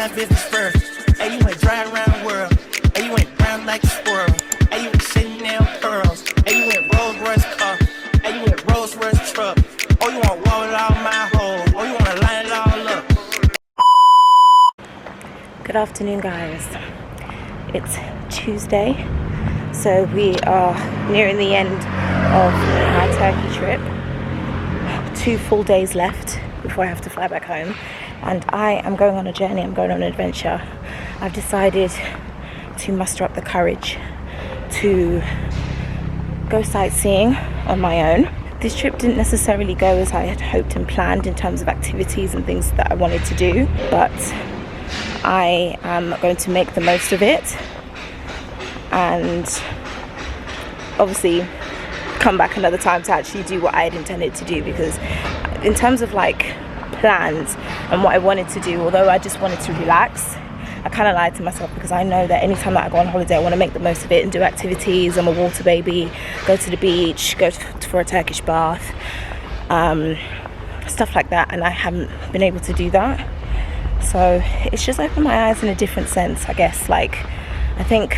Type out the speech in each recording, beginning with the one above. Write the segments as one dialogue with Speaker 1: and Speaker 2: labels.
Speaker 1: my business first. Hey, you went dry around the world. Hey, you went brown like a squirrel. Hey, you went Chanel pearls. Hey, you went Rolls Royce car. Hey, you went Rolls Royce truck. Oh, you want wall it all my hole. Oh, you want to line it all up.
Speaker 2: Good afternoon, guys. It's Tuesday, so we are nearing the end of my Turkey trip. 2 full days left before I have to fly back home, and I am going on a journey. I'm going on an adventure. I've decided to muster up the courage to go sightseeing on my own. This trip didn't necessarily go as I had hoped and planned in terms of activities and things that I wanted to do, but I am going to make the most of it and obviously come back another time to actually do what I had intended to do, because in terms of like plans and what I wanted to do, although I just wanted to relax, I kind of lied to myself, because I know that anytime that I go on holiday I want to make the most of it and do activities. I'm a water baby, go to the beach, go for a Turkish bath, stuff like that, and I haven't been able to do that. So it's just opened my eyes in a different sense, I guess. Like, I think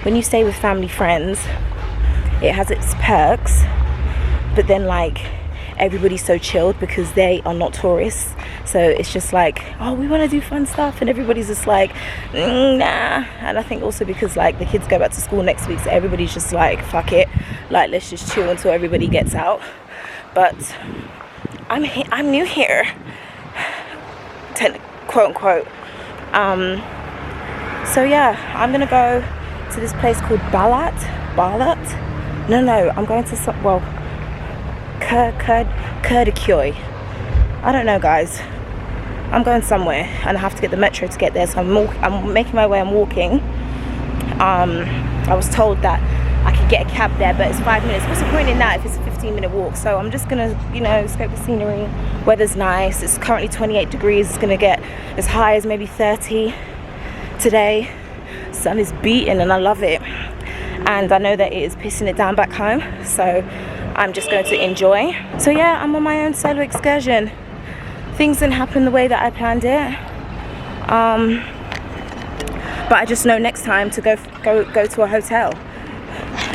Speaker 2: when you stay with family friends, it has its perks, but then like everybody's so chilled because they are not tourists. So it's just like, oh, we want to do fun stuff, and everybody's just like, nah. And I think also because like the kids go back to school next week, so everybody's just like, fuck it, like let's just chill until everybody gets out. But I'm new here, quote unquote. So yeah, I'm gonna go to this place called Balat. No, I'm going to some, well, Kurdaköy. I don't know, guys. I'm going somewhere and I have to get the metro to get there, so I'm making my way. I'm walking. I was told that I could get a cab there, but it's 5 minutes. What's the point in that if it's a 15-minute walk? So I'm just gonna, scope the scenery. Weather's nice. It's currently 28 degrees. It's gonna get as high as maybe 30 today. Sun is beating and I love it. And I know that it is pissing it down back home, so I'm just going to enjoy. So yeah, I'm on my own solo excursion. Things didn't happen the way that I planned it, but I just know next time to go to a hotel.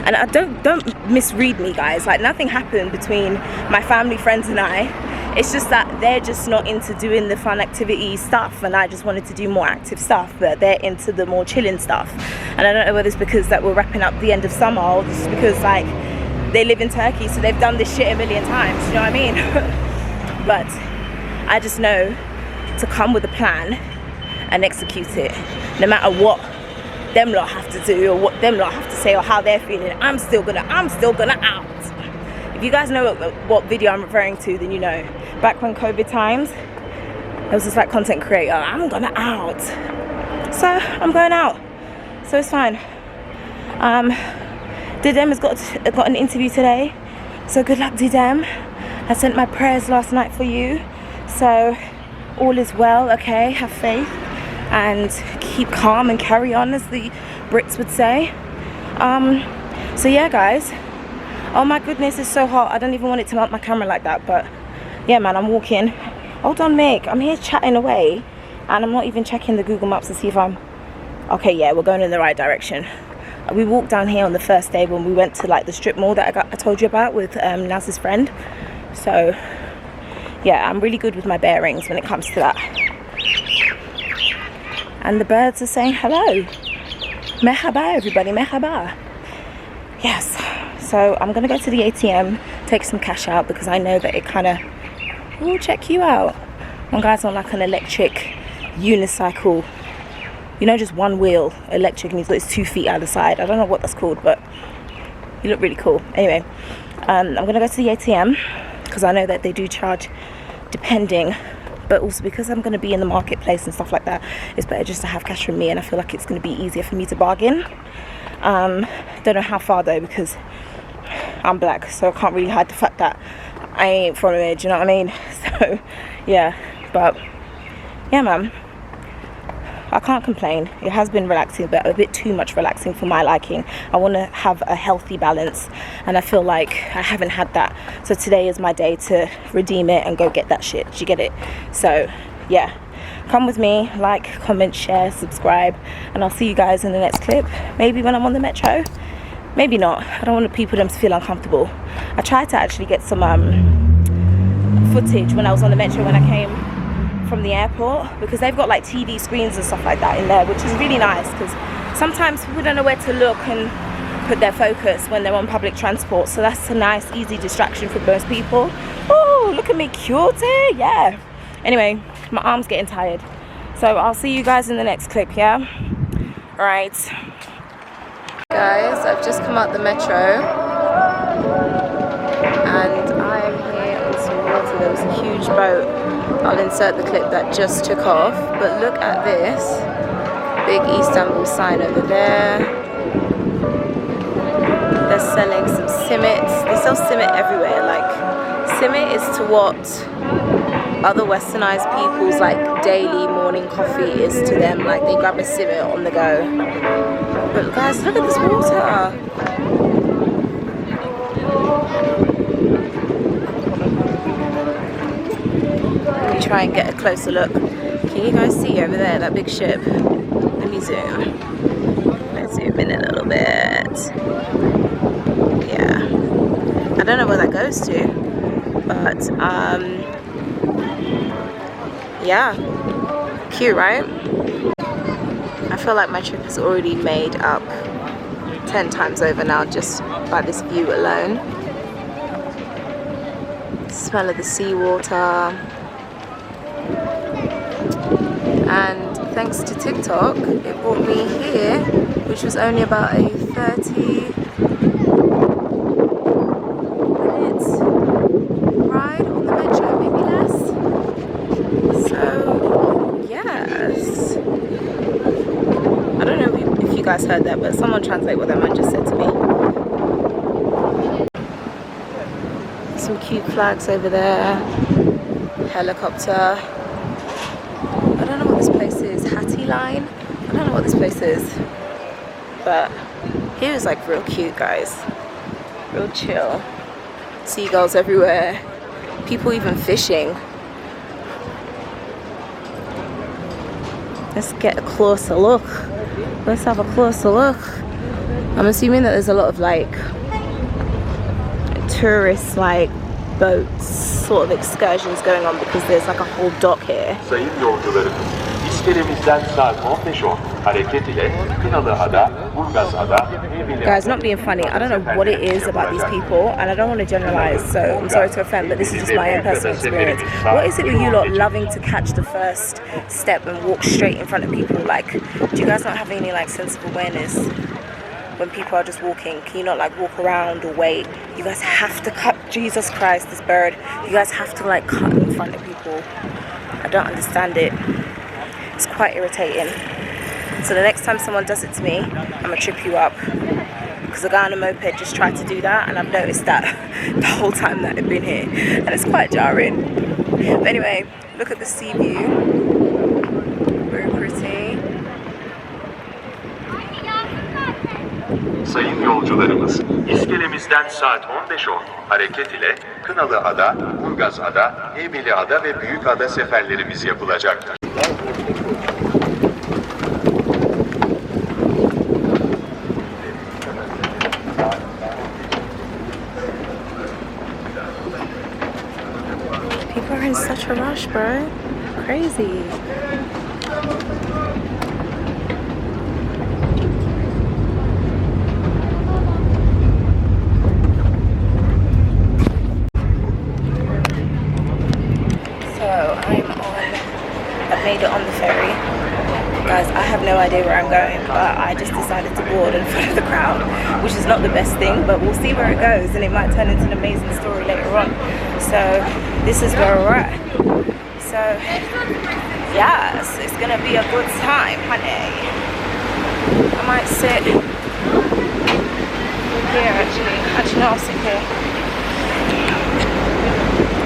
Speaker 2: And I don't misread me, guys. Like, nothing happened between my family, friends and I. It's just that they're just not into doing the fun activity stuff, and I just wanted to do more active stuff, but they're into the more chilling stuff. And I don't know whether it's because that we're wrapping up the end of summer, or just because like they live in Turkey, so they've done this shit a million times, you know what I mean? But I just know to come with a plan and execute it, no matter what them lot have to do or what them lot have to say or how they're feeling. I'm still gonna out. If you guys know what video I'm referring to, then you know. Back when COVID times, I was just like content creator, I'm gonna out. So I'm going out. So it's fine. Didem has got an interview today. So good luck, Didem. I sent my prayers last night for you. So all is well, okay? Have faith and keep calm and carry on, as the Brits would say. So yeah, guys. Oh my goodness, it's so hot. I don't even want it to mount my camera like that, but yeah, man, I'm walking. Hold on, Mick. I'm here chatting away, and I'm not even checking the Google Maps to see if I'm... Okay, yeah, we're going in the right direction. We walked down here on the first day when we went to like the strip mall that I told you about with Naz's friend. So yeah, I'm really good with my bearings when it comes to that. And the birds are saying hello. Merhaba, everybody, merhaba. Yes. So I'm gonna go to the ATM, take some cash out, because I know that it kind of will check you out. One guy's on like an electric unicycle, just one wheel electric, and he's got his 2 feet out the side. I don't know what that's called, but you look really cool. Anyway, I'm gonna go to the ATM because I know that they do charge depending, but also because I'm gonna be in the marketplace and stuff like that, it's better just to have cash from me, and I feel like it's gonna be easier for me to bargain. Don't know how far though, because I'm black, so I can't really hide the fact that I ain't from it, you know what I mean? So yeah, but yeah, man, I can't complain. It has been relaxing, but a bit too much relaxing for my liking. I want to have a healthy balance, and I feel like I haven't had that. So today is my day to redeem it and go get that shit. Do you get it? So yeah, come with me, like, comment, share, subscribe, and I'll see you guys in the next clip. Maybe when I'm on the metro, maybe not. I don't want people to feel uncomfortable. I tried to actually get some footage when I was on the metro when I came from the airport, because they've got like TV screens and stuff like that in there, which is really nice, because sometimes people don't know where to look and put their focus when they're on public transport. So that's a nice easy distraction for most people. Oh, look at me, cutie. Yeah, anyway, my arm's getting tired, so I'll see you guys in the next clip. Yeah, all right guys, I've just come out the metro and I'm here on some water. There was a huge boat. I'll insert the clip that just took off, but look at this big Istanbul sign over there. They're selling some simits. They sell simit everywhere. Like, simit is to what other westernized people's like daily morning coffee is to them. Like, they grab a simit on the go. But guys, look at this water. Let me try and get a closer look. Can you guys see over there that big ship? Let me zoom. Let's zoom in a little bit. Yeah, I don't know where that goes to, but yeah, cute, right? I feel like my trip is already made up 10 times over now just by this view alone. Smell of the seawater. And thanks to TikTok, it brought me here, which was only about a 30 minutes ride on the metro, maybe less. So, yes. I don't know if you guys heard that, but someone translate what that man just said to me. Some cute flags over there. Helicopter. I don't know what this place is. Hattie Line? I don't know what this place is. But here is like real cute, guys. Real chill. Seagulls everywhere. People even fishing. Let's get a closer look. Let's have a closer look. I'm assuming that there's a lot of like tourist like boats sort of excursions going on, because there's like a whole dock here.
Speaker 3: Sayın yolcularımız, İskelemizden saat 15:10 hareket ile Kınalıada, Burgazada,
Speaker 2: Guys, not being funny, I don't know what it is about these people, and I don't want to generalize, so I'm sorry to offend, but this is just my own personal experience. What is it with you lot loving to catch the first step and walk straight in front of people? Like, do you guys not have any like sense of awareness when people are just walking? Can you not like walk around or wait? You guys have to cut. Jesus Christ, this bird. You guys have to like cut in front of people. I don't understand it. It's quite irritating. So the next time someone does it to me, I'm gonna trip you up. Because a guy on a moped just tried to do that, and I've noticed that the whole time that I've been here, and it's quite jarring. But anyway, look at the sea view. Very pretty.
Speaker 3: Sayın yolcularımız, İskelemizden saat 15:10 hareket ile Kınalıada, Burgazada, Heybeliada ve Büyükada seferlerimiz yapılacaktır.
Speaker 2: People are in such a rush, bro. Crazy. I've made it on the ferry. Guys, I have no idea where I'm going, but I just decided to board in front of the crowd, which is not the best thing, but we'll see where it goes, and it might turn into an amazing story later on. So this is where we're at. So yes, it's gonna be a good time, honey. I might sit here actually no, I'll sit here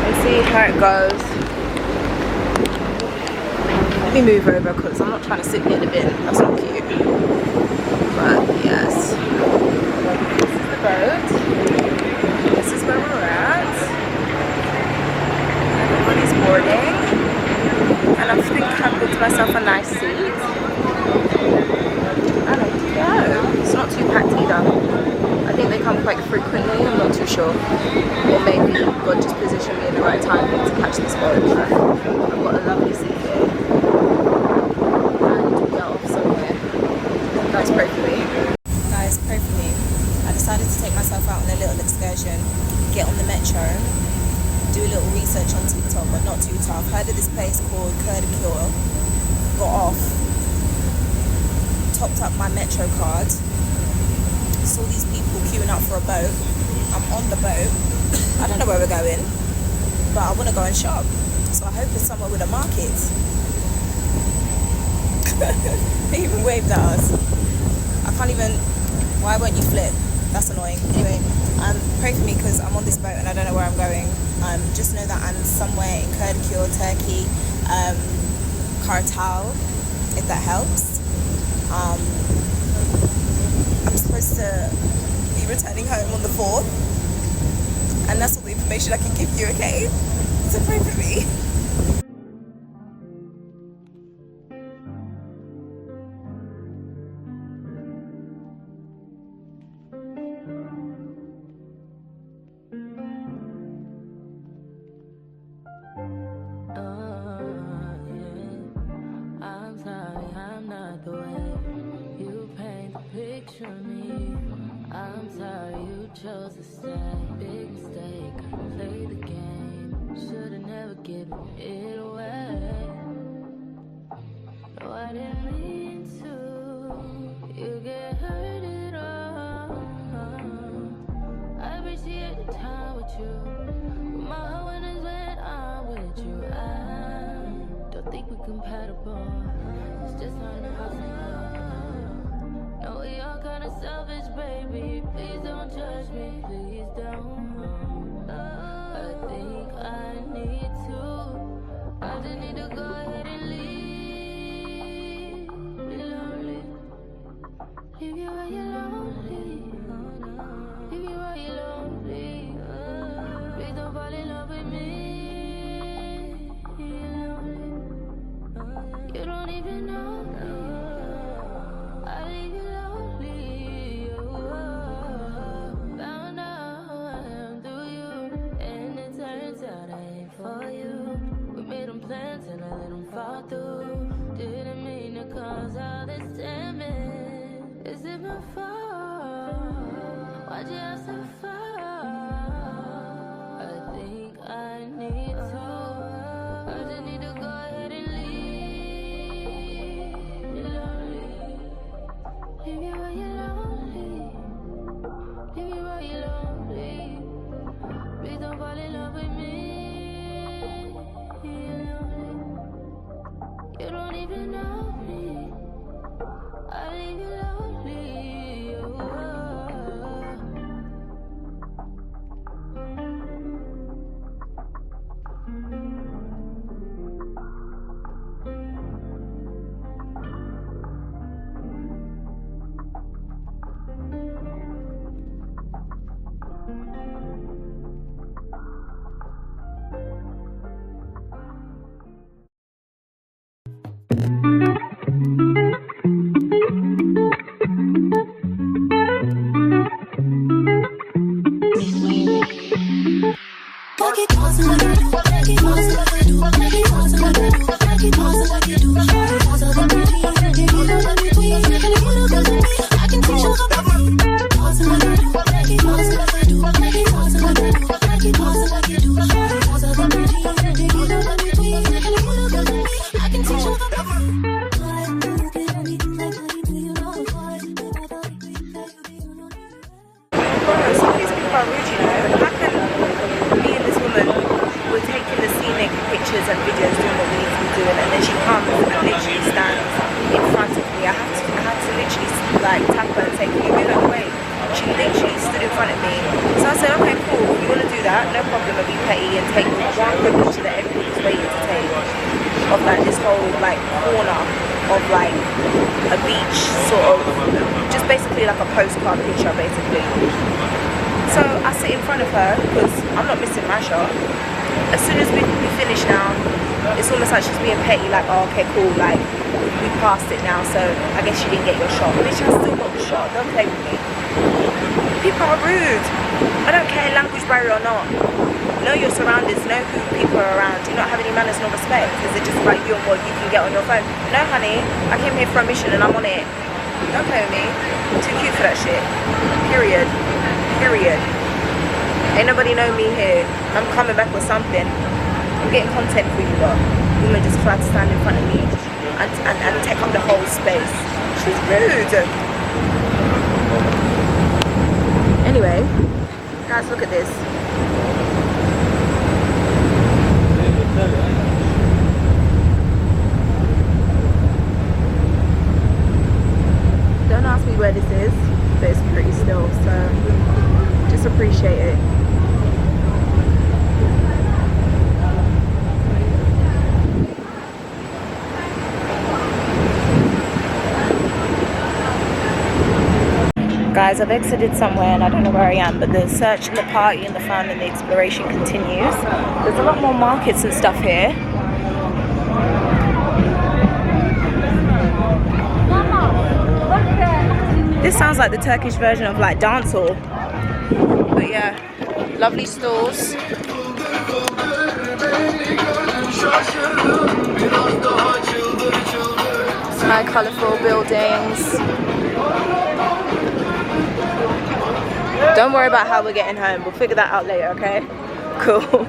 Speaker 2: and see how it goes. Let me move over because I'm not trying to sit near the bin. That's not cute. But yes, this is the boat. This is where we're at. Everybody's boarding, and And I've booked myself a nice seat. And there you go. It's not too packed either. I think they come quite frequently, I'm not too sure. Or maybe God just positioned me in the right time to catch this boat. I've got a lovely seat here. And we are off somewhere. Guys, pray for me. Guys, pray for me. I decided to take myself out on a little excursion, get on the metro, do a little research on TikTok, but not too tough. Heard of this place called ENQUIRES. Got off, topped up my metro card, saw these people queuing up for a boat. I'm on the boat. I don't know where we're going, but I want to go and shop. So I hope it's somewhere with a market. They even waved at us. I can't even. Why won't you flip? That's annoying. Anyway, pray for me because I'm on this boat and I don't know where I'm going. Just know that I'm somewhere in ENQUIRES, Turkey, Kartal, if that helps. I'm supposed to be returning home on the 4th, and that's all the information I can give you, okay? So pray for me.
Speaker 4: I'm sorry you chose to stay. Big mistake, I played the game. Should've never given it away. No, I didn't mean to. You get hurt at all. I appreciate the time with you, but my heart is when I'm with you. I don't think we're compatible. It's just not impossible. No, we all kinda selfish, baby. Please don't judge me, please don't. I think I need to. I just need to go ahead and leave. Be lonely. Leave you where you're lonely. Leave you where you're lonely. Please don't fall in love with me. You're lonely. You don't even know me. I leave you lonely. Found out who I am through you, and it turns out I ain't for you. We made them plans and I let them fall through. Didn't mean to cause all this damage. Is it my fault? Why'd you have to fall? I think I need to. I just need to go ahead and leave. You're lonely. Leave you where you're lonely. Leave you where you're lonely. Please don't fall in love with me. You're lonely. You don't even know me. I leave you lonely.
Speaker 2: And videos doing what we need to be doing, and then she comes and literally stands in front of me. I had to literally like tap her and say, can you move out of the way? She literally stood in front of me. So I said, okay, cool, if you want to do that, no problem, I'll be petty and take one good picture that everybody's waiting to take of like this whole like corner of like a beach sort of, just basically like a postcard picture basically. So I sit in front of her because I'm not missing my shot. As soon as we finish now, it's almost like she's being petty, like, oh, okay, cool, like, we passed it now, so I guess you didn't get your shot. Bitch, I still got the shot. Don't play with me. People are rude. I don't care, language barrier or not. Know your surroundings, know who people are around. Do you not have any manners, no respect? Is it just about you and what you can get on your phone? No, honey, I came here for a mission and I'm on it. Don't play with me. I'm too cute for that shit. Period. Period. Ain't nobody know me here. I'm coming back with something. I'm getting content for you, but women just try to stand in front of me and take up the whole space. She's rude. Anyway, guys, look at this. Don't ask me where this is, but it's pretty still, so just appreciate it. Guys, I've exited somewhere and I don't know where I am, but the search and the party and the fun and the exploration continues. There's a lot more markets and stuff here. This sounds like the Turkish version of like dancehall. But yeah, lovely stores. High colourful buildings. Don't worry about how we're getting home. We'll figure that out later, okay? Cool.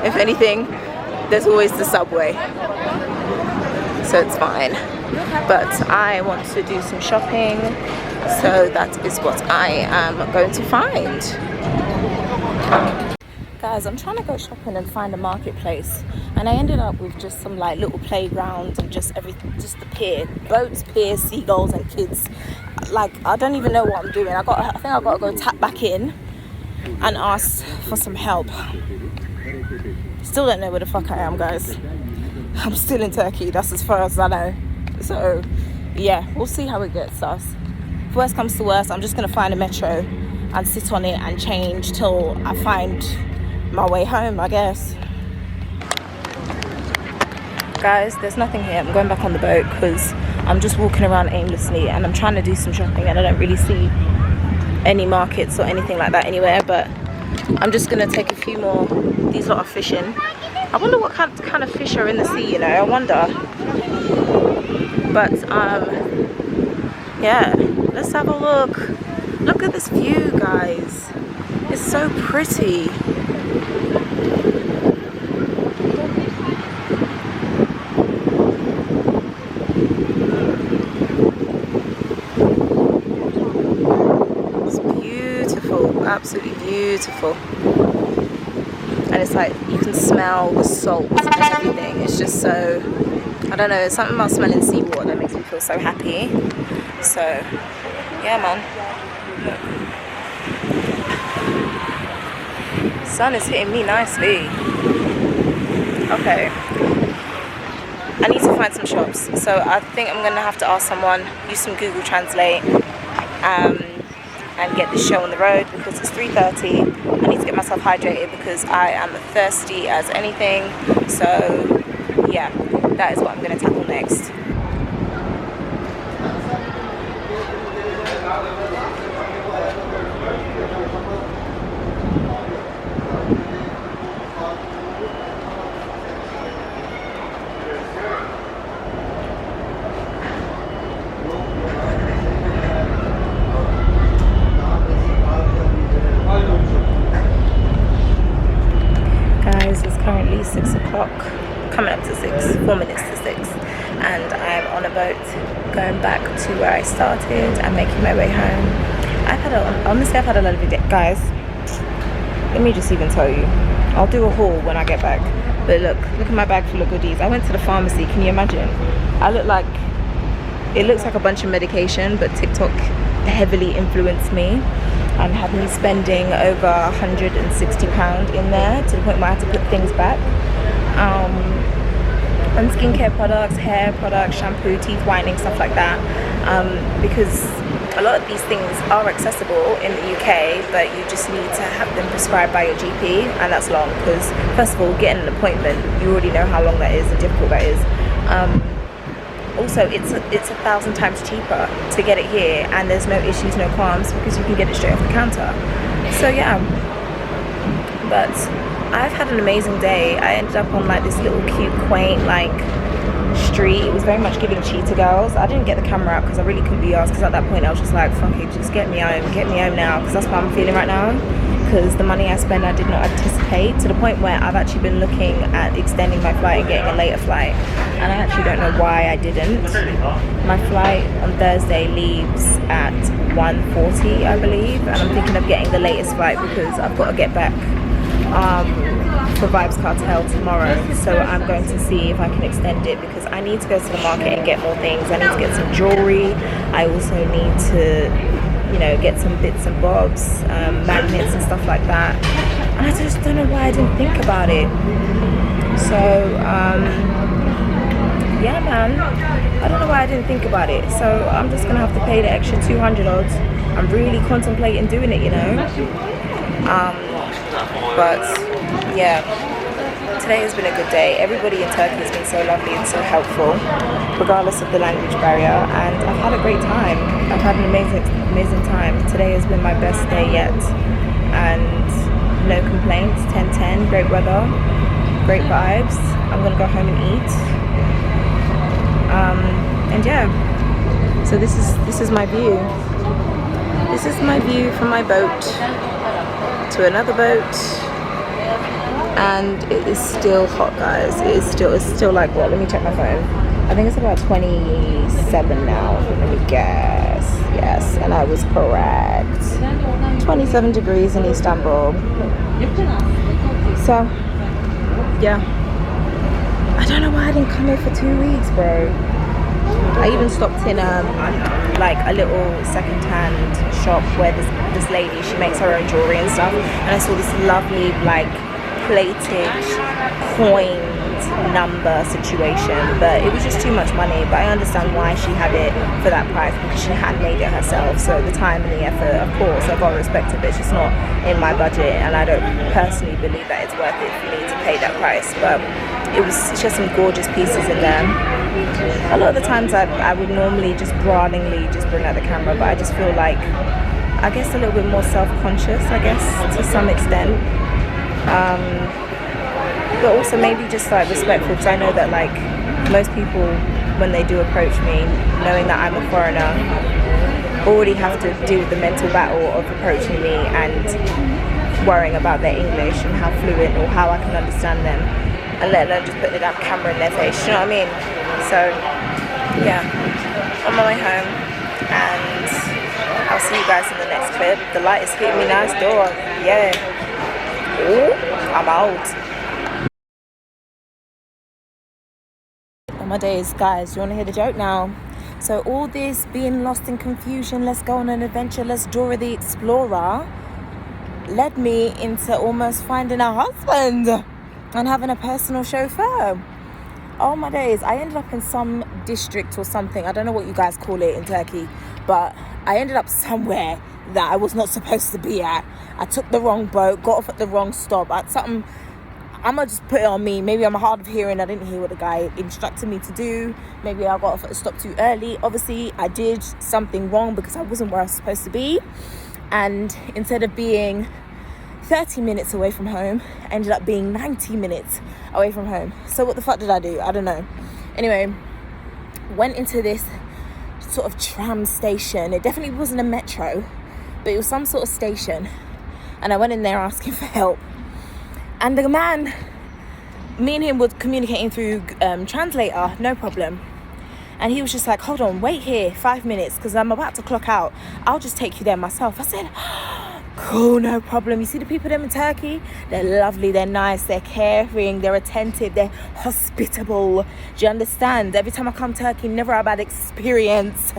Speaker 2: If anything, there's always the subway. So it's fine. But I want to do some shopping. So that is what I am going to find. Guys, I'm trying to go shopping and find a marketplace. And I ended up with just some like little playgrounds and just everything, just the pier. Boats, piers, seagulls and kids. Like, I don't even know what I'm doing. I think I've got to go tap back in and ask for some help. Still don't know where the fuck I am, guys. I'm still in Turkey. That's as far as I know. So, yeah, we'll see how it gets us. If worst comes to worst, I'm just going to find a metro and sit on it and change till I find my way home, I guess. Guys, there's nothing here. I'm going back on the boat because I'm just walking around aimlessly and I'm trying to do some shopping and I don't really see any markets or anything like that anywhere, but I'm just gonna take a few more. These lot are fishing. I wonder what kind of fish are in the sea, you know, I wonder. But yeah, let's have a look. Look at this view, guys. It's so pretty. Absolutely beautiful, and it's like you can smell the salt and everything. It's just so, I don't know, it's something about smelling seawater that makes me feel so happy. So yeah, man, sun is hitting me nicely. Okay, I need to find some shops, so I think I'm gonna have to ask someone, use some Google Translate, and get this show on the road because it's 3:30. I need to get myself hydrated because I am thirsty as anything. So yeah, that is what I'm going to tackle next. Currently 6 o'clock, coming up to 6, 4 minutes to 6, and I'm on a boat going back to where I started and making my way home. Honestly, I've had a lot of day. Guys, let me just even tell you, I'll do a haul when I get back, but look at my bag full of goodies. I went to the pharmacy, can you imagine? It looks like a bunch of medication, but TikTok heavily influenced me and had me spending over £160 in there to the point where I had to put things back. and skincare products, hair products, shampoo, teeth whitening, stuff like that, because a lot of these things are accessible in the UK, but you just need to have them prescribed by your GP, and that's long because first of all, getting an appointment, you already know how long that is and difficult that is. Also, it's 1,000 times cheaper to get it here, and there's no issues, no qualms, because you can get it straight off the counter. So yeah, but I've had an amazing day. I ended up on like this little cute, quaint like street. It was very much giving Cheetah Girls. I didn't get the camera out because I really couldn't be asked, because at that point I was just like, fuck it, just get me home now, because that's what I'm feeling right now. Because the money I spend I did not anticipate, to the point where I've actually been looking at extending my flight and getting a later flight, and I actually don't know why I didn't. My flight on Thursday leaves at 1:40, I believe, and I'm thinking of getting the latest flight because I've got to get back for Vibes Cartel tomorrow. So I'm going to see if I can extend it, because I need to go to the market and get more things. I need to get some jewelry. I also need to, you know, get some bits and bobs, magnets and stuff like that, and I just don't know why I didn't think about it. So yeah, man, I don't know why I didn't think about it. So I'm just gonna have to pay the extra 200 odds. I'm really contemplating doing it, you know. But yeah, today has been a good day. Everybody in Turkey has been so lovely and so helpful, regardless of the language barrier, and I've had a great time. I've had an amazing time. Today has been my best day yet, and no complaints. 10/10, great weather, great vibes. I'm gonna go home and eat, and yeah, so this is my view. This is my view from my boat to another boat, and it is still hot, guys. It's still like, what, let me check my phone. I think it's about 27 now, let me guess. Yes, and I was correct. 27 degrees in Istanbul. So yeah, I don't know why I didn't come here for 2 weeks, bro. I even stopped in like a little second-hand shop where this lady, she makes her own jewelry and stuff, and I saw this lovely like plated coined number situation, but it was just too much money. But I understand why she had it for that price, because she had made it herself, so the time and the effort, of course, I've got to respect it, but it's just not in my budget, and I don't personally believe that it's worth it for me to pay that price. But it's just some gorgeous pieces in there. A lot of the times I would normally just broadly just bring out the camera, but I just feel like, I guess, a little bit more self-conscious, I guess, to some extent. But also maybe just like respectful, because I know that like most people, when they do approach me, knowing that I'm a foreigner, already have to deal with the mental battle of approaching me and worrying about their English and how fluent or how I can understand them, and let alone just put the damn camera in their face, you know what I mean? So yeah, on my way home, and I'll see you guys in the next clip. The light is hitting me nice door, yeah. Ooh, I'm out. On my days, guys, you want to hear the joke now? So all this being lost in confusion, let's go on an adventure, let's Dora the Explorer, led me into almost finding a husband and having a personal chauffeur. Oh my days, I ended up in some district or something, I don't know what you guys call it in Turkey, but I ended up somewhere that I was not supposed to be at. I took the wrong boat, got off at the wrong stop. I'm gonna just put it on me. Maybe I'm hard of hearing. I didn't hear what the guy instructed me to do. Maybe I got off at the stop too early. Obviously, I did something wrong because I wasn't where I was supposed to be. And instead of being 30 minutes away from home, I ended up being 90 minutes away from home. So what the fuck did I do? I don't know. Anyway, went into this sort of tram station. It definitely wasn't a metro, but it was some sort of station. And I went in there asking for help. And the man, me and him were communicating through translator, no problem. And he was just like, hold on, wait here 5 minutes, because I'm about to clock out. I'll just take you there myself. I said, cool, no problem. You see the people them in Turkey? They're lovely, they're nice, they're caring, they're attentive, they're hospitable. Do you understand? Every time I come to Turkey, never a bad experience.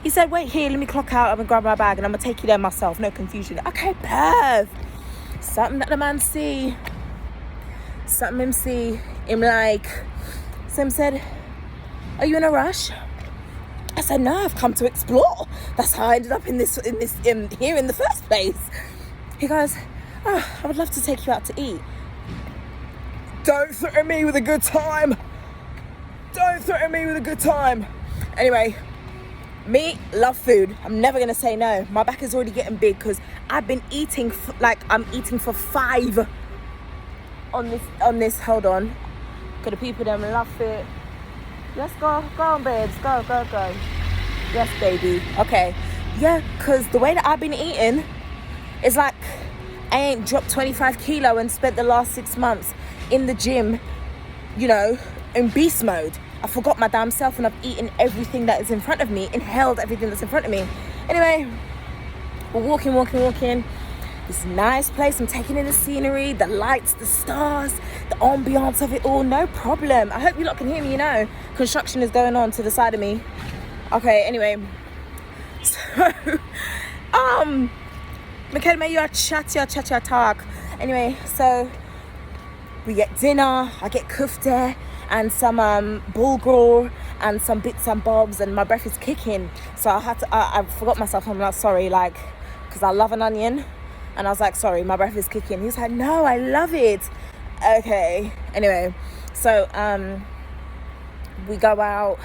Speaker 2: He said, wait here, let me clock out, I'm gonna grab my bag and I'm gonna take you there myself, no confusion. Okay, perf. Something that the man see. Something him see. Him like, Sim said, are you in a rush? I said, no, I've come to explore. That's how I ended up in here in the first place. He goes, oh, I would love to take you out to eat. Don't threaten me with a good time. Don't threaten me with a good time. Anyway, me, love food. I'm never going to say no. My back is already getting big because I've been eating, I'm eating for 5 on this, hold on. Because the people them love it. Let's go on, babes, go. Yes, baby. Okay, yeah, because the way that I've been eating is like I ain't dropped 25 kilo and spent the last 6 months in the gym, you know, in beast mode. I forgot my damn self and I've eaten everything that is in front of me, inhaled everything that's in front of me. Anyway, we're walking. This nice place, I'm taking in the scenery, the lights, the stars, the ambiance of it all, no problem. I hope you lot can hear me, you know. Construction is going on to the side of me. Okay, anyway. So, Michaella-May, you are chat talk. Anyway, so we get dinner, I get kufte and some bulgur and some bits and bobs, and my breath is kicking. So I forgot myself, I'm like, sorry, like, because I love an onion. And I was like, sorry, my breath is kicking. He was like, no, I love it. Okay. Anyway, so we go out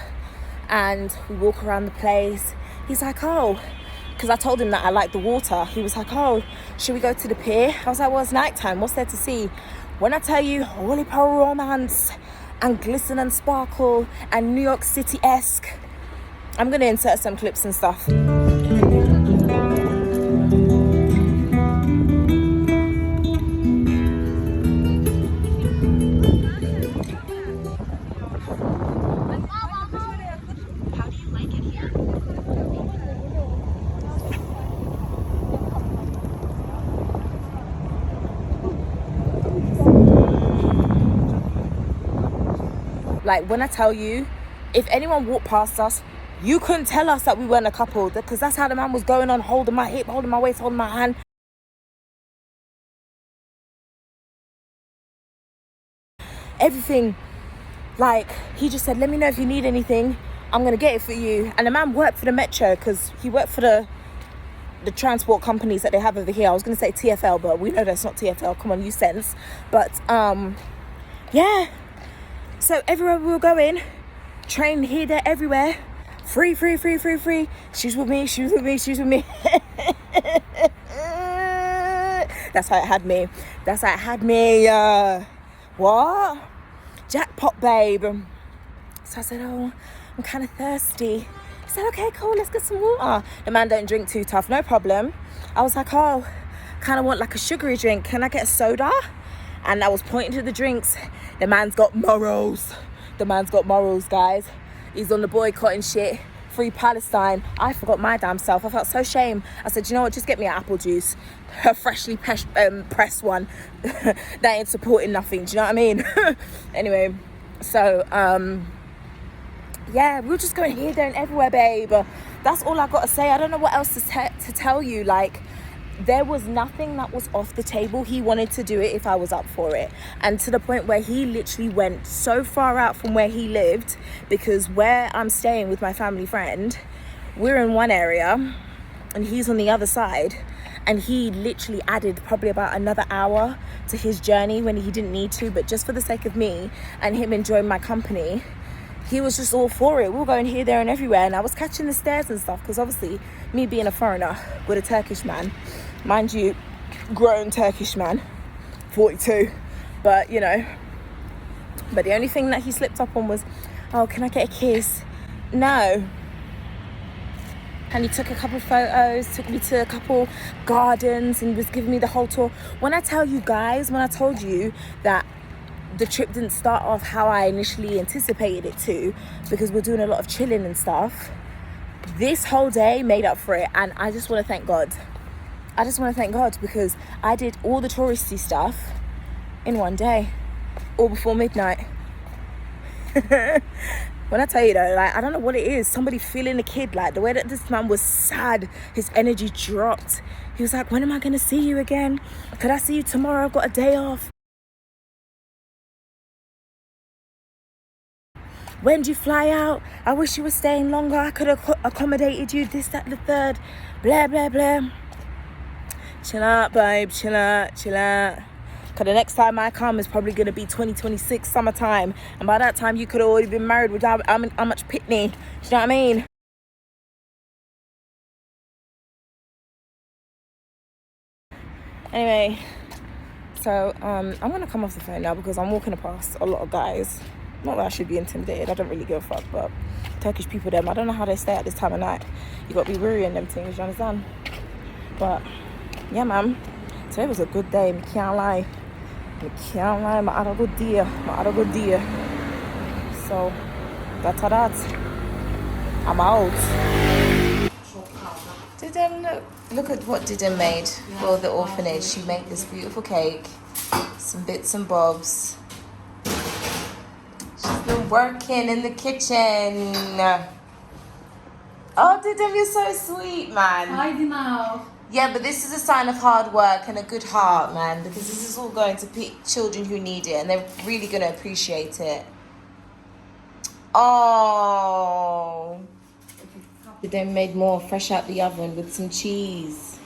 Speaker 2: and we walk around the place. He's like, oh, because I told him that I like the water. He was like, oh, should we go to the pier? I was like, well, it's nighttime. What's there to see? When I tell you holy power romance and glisten and sparkle and New York City-esque, I'm going to insert some clips and stuff. Like, when I tell you, if anyone walked past us, you couldn't tell us that we weren't a couple, because that's how the man was going on, holding my hip, holding my waist, holding my hand. Everything. Like, he just said, let me know if you need anything. I'm going to get it for you. And the man worked for the Metro, because he worked for the transport companies that they have over here. I was going to say TFL, but we know that's not TFL. Come on, use sense. But, yeah. So everywhere we were going, train here, there, everywhere, free. She's with me. That's how it had me. What? Jackpot, babe. So I said, oh, I'm kind of thirsty. He said, okay, cool, let's get some water. The man don't drink too tough, no problem. I was like, oh, kind of want like a sugary drink. Can I get a soda? And I was pointing to the drinks. The man's got morals. Guys. He's on the boycotting shit. Free Palestine. I forgot my damn self. I felt so shame. I said, you know what, just get me an apple juice. A freshly pressed one. That ain't supporting nothing. Do you know what I mean? Anyway, so, yeah, we were just going here, there, and everywhere, babe. That's all I got to say. I don't know what else to tell you. Like, there was nothing that was off the table. He wanted to do it if I was up for it. And to the point where he literally went so far out from where he lived, because where I'm staying with my family friend, we're in one area and he's on the other side. And he literally added probably about another hour to his journey when he didn't need to, but just for the sake of me and him enjoying my company, he was just all for it. We were going here, there, and everywhere. And I was catching the stares and stuff, because obviously me being a foreigner with a Turkish man, mind you, grown Turkish man, 42, but you know, but the only thing that he slipped up on was, oh, can I get a kiss? No. And he took a couple photos, took me to a couple gardens, and was giving me the whole tour. When I tell you guys, when I told you that the trip didn't start off how I initially anticipated it to, because we're doing a lot of chilling and stuff, this whole day made up for it. And I just want to thank God. Because I did all the touristy stuff in one day, all before midnight. When I tell you though, like, I don't know what it is, somebody feeling a kid, like the way that this man was sad, his energy dropped. He was like, when am I going to see you again? Could I see you tomorrow? I've got a day off. When do you fly out? I wish you were staying longer. I could have accommodated you, this, that, the third. Blah, blah, blah. Chill out, babe. Chill out, chill out. Because the next time I come is probably going to be 2026 summertime. And by that time, you could have already been married without how much pitney. Do you know what I mean? Anyway, so I'm going to come off the phone now because I'm walking past a lot of guys. Not that I should be intimidated. I don't really give a fuck. But Turkish people, them, I don't know how they stay at this time of night. You got to be worrying them things, you understand? But, yeah, man. Today was a good day. I can't lie. I had a good day. So, that's how that. I'm out. Didem, look at what Didem made for the orphanage. She made this beautiful cake, some bits and bobs. She's been working in the kitchen. Oh, Didem, you're so sweet, man.
Speaker 5: Haydi now.
Speaker 2: Yeah, but this is a sign of hard work and a good heart, man, because this is all going to children who need it, and they're really going to appreciate it. Oh. They made more fresh out the oven with some cheese.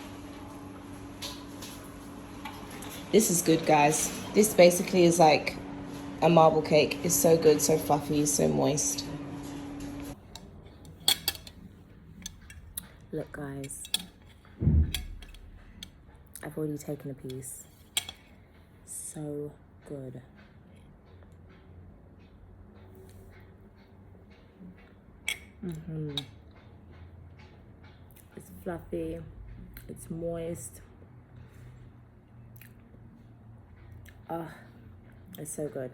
Speaker 2: This is good, guys. This basically is like a marble cake. It's so good, so fluffy, so moist. Look, guys. I've already taken a piece. So good. It's fluffy. It's moist. Ah, it's so good.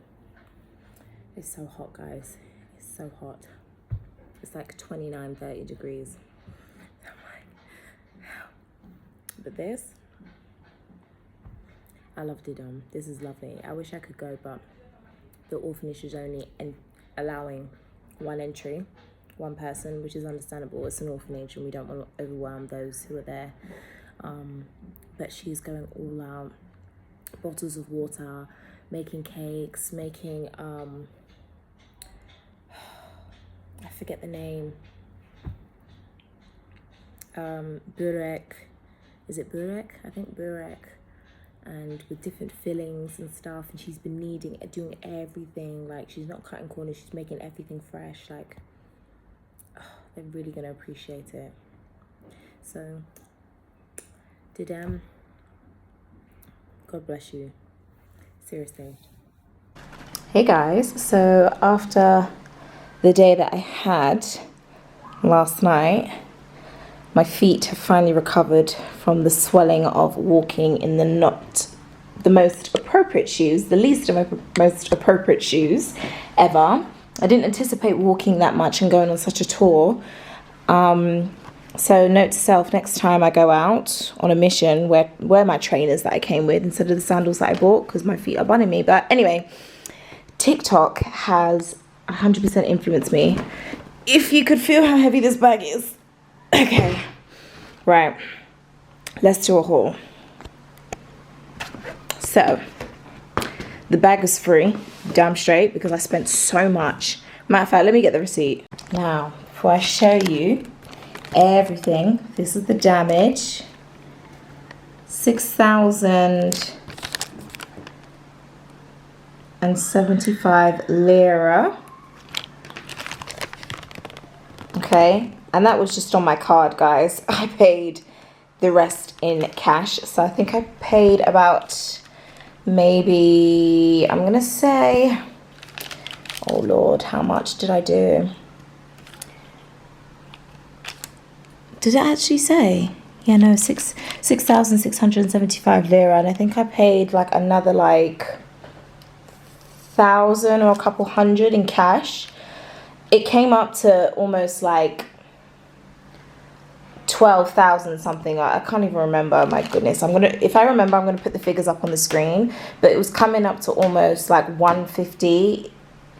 Speaker 2: It's so hot, guys. It's so hot. It's like 29, 30 degrees. But this, I love Didem. This is lovely. I wish I could go, but the orphanage is only allowing one entry, one person, which is understandable. It's an orphanage and we don't want to overwhelm those who are there. But she's going all out. Bottles of water, making cakes, making, I forget the name. Burek. Is it burek? I think burek. And with different fillings and stuff. And she's been doing everything. Like, she's not cutting corners. She's making everything fresh. Like, oh, they're really going to appreciate it. So, Didem, God bless you. Seriously. Hey guys. So, after the day that I had last night, my feet have finally recovered from the swelling of walking in the not the most appropriate shoes, the least most appropriate shoes ever. I didn't anticipate walking that much and going on such a tour. So note to self, next time I go out on a mission, wear my trainers that I came with instead of the sandals that I bought because my feet are bunning me. But anyway, TikTok has 100% influenced me. If you could feel how heavy this bag is. Okay, right, let's do a haul. So, the bag is free, damn straight, because I spent so much. Matter of fact, let me get the receipt. Now, before I show you everything, this is the damage. 6,075 lira. Okay. And that was just on my card, guys. I paid the rest in cash. So I think I paid about maybe, I'm going to say, oh Lord, how much did I do? Did it actually say? Yeah, no, 6,675 lira. And I think I paid like another like 1,000 or a couple hundred in cash. It came up to almost like 12,000 something. I can't even remember. My goodness, if I remember, I'm gonna put the figures up on the screen. But it was coming up to almost like 150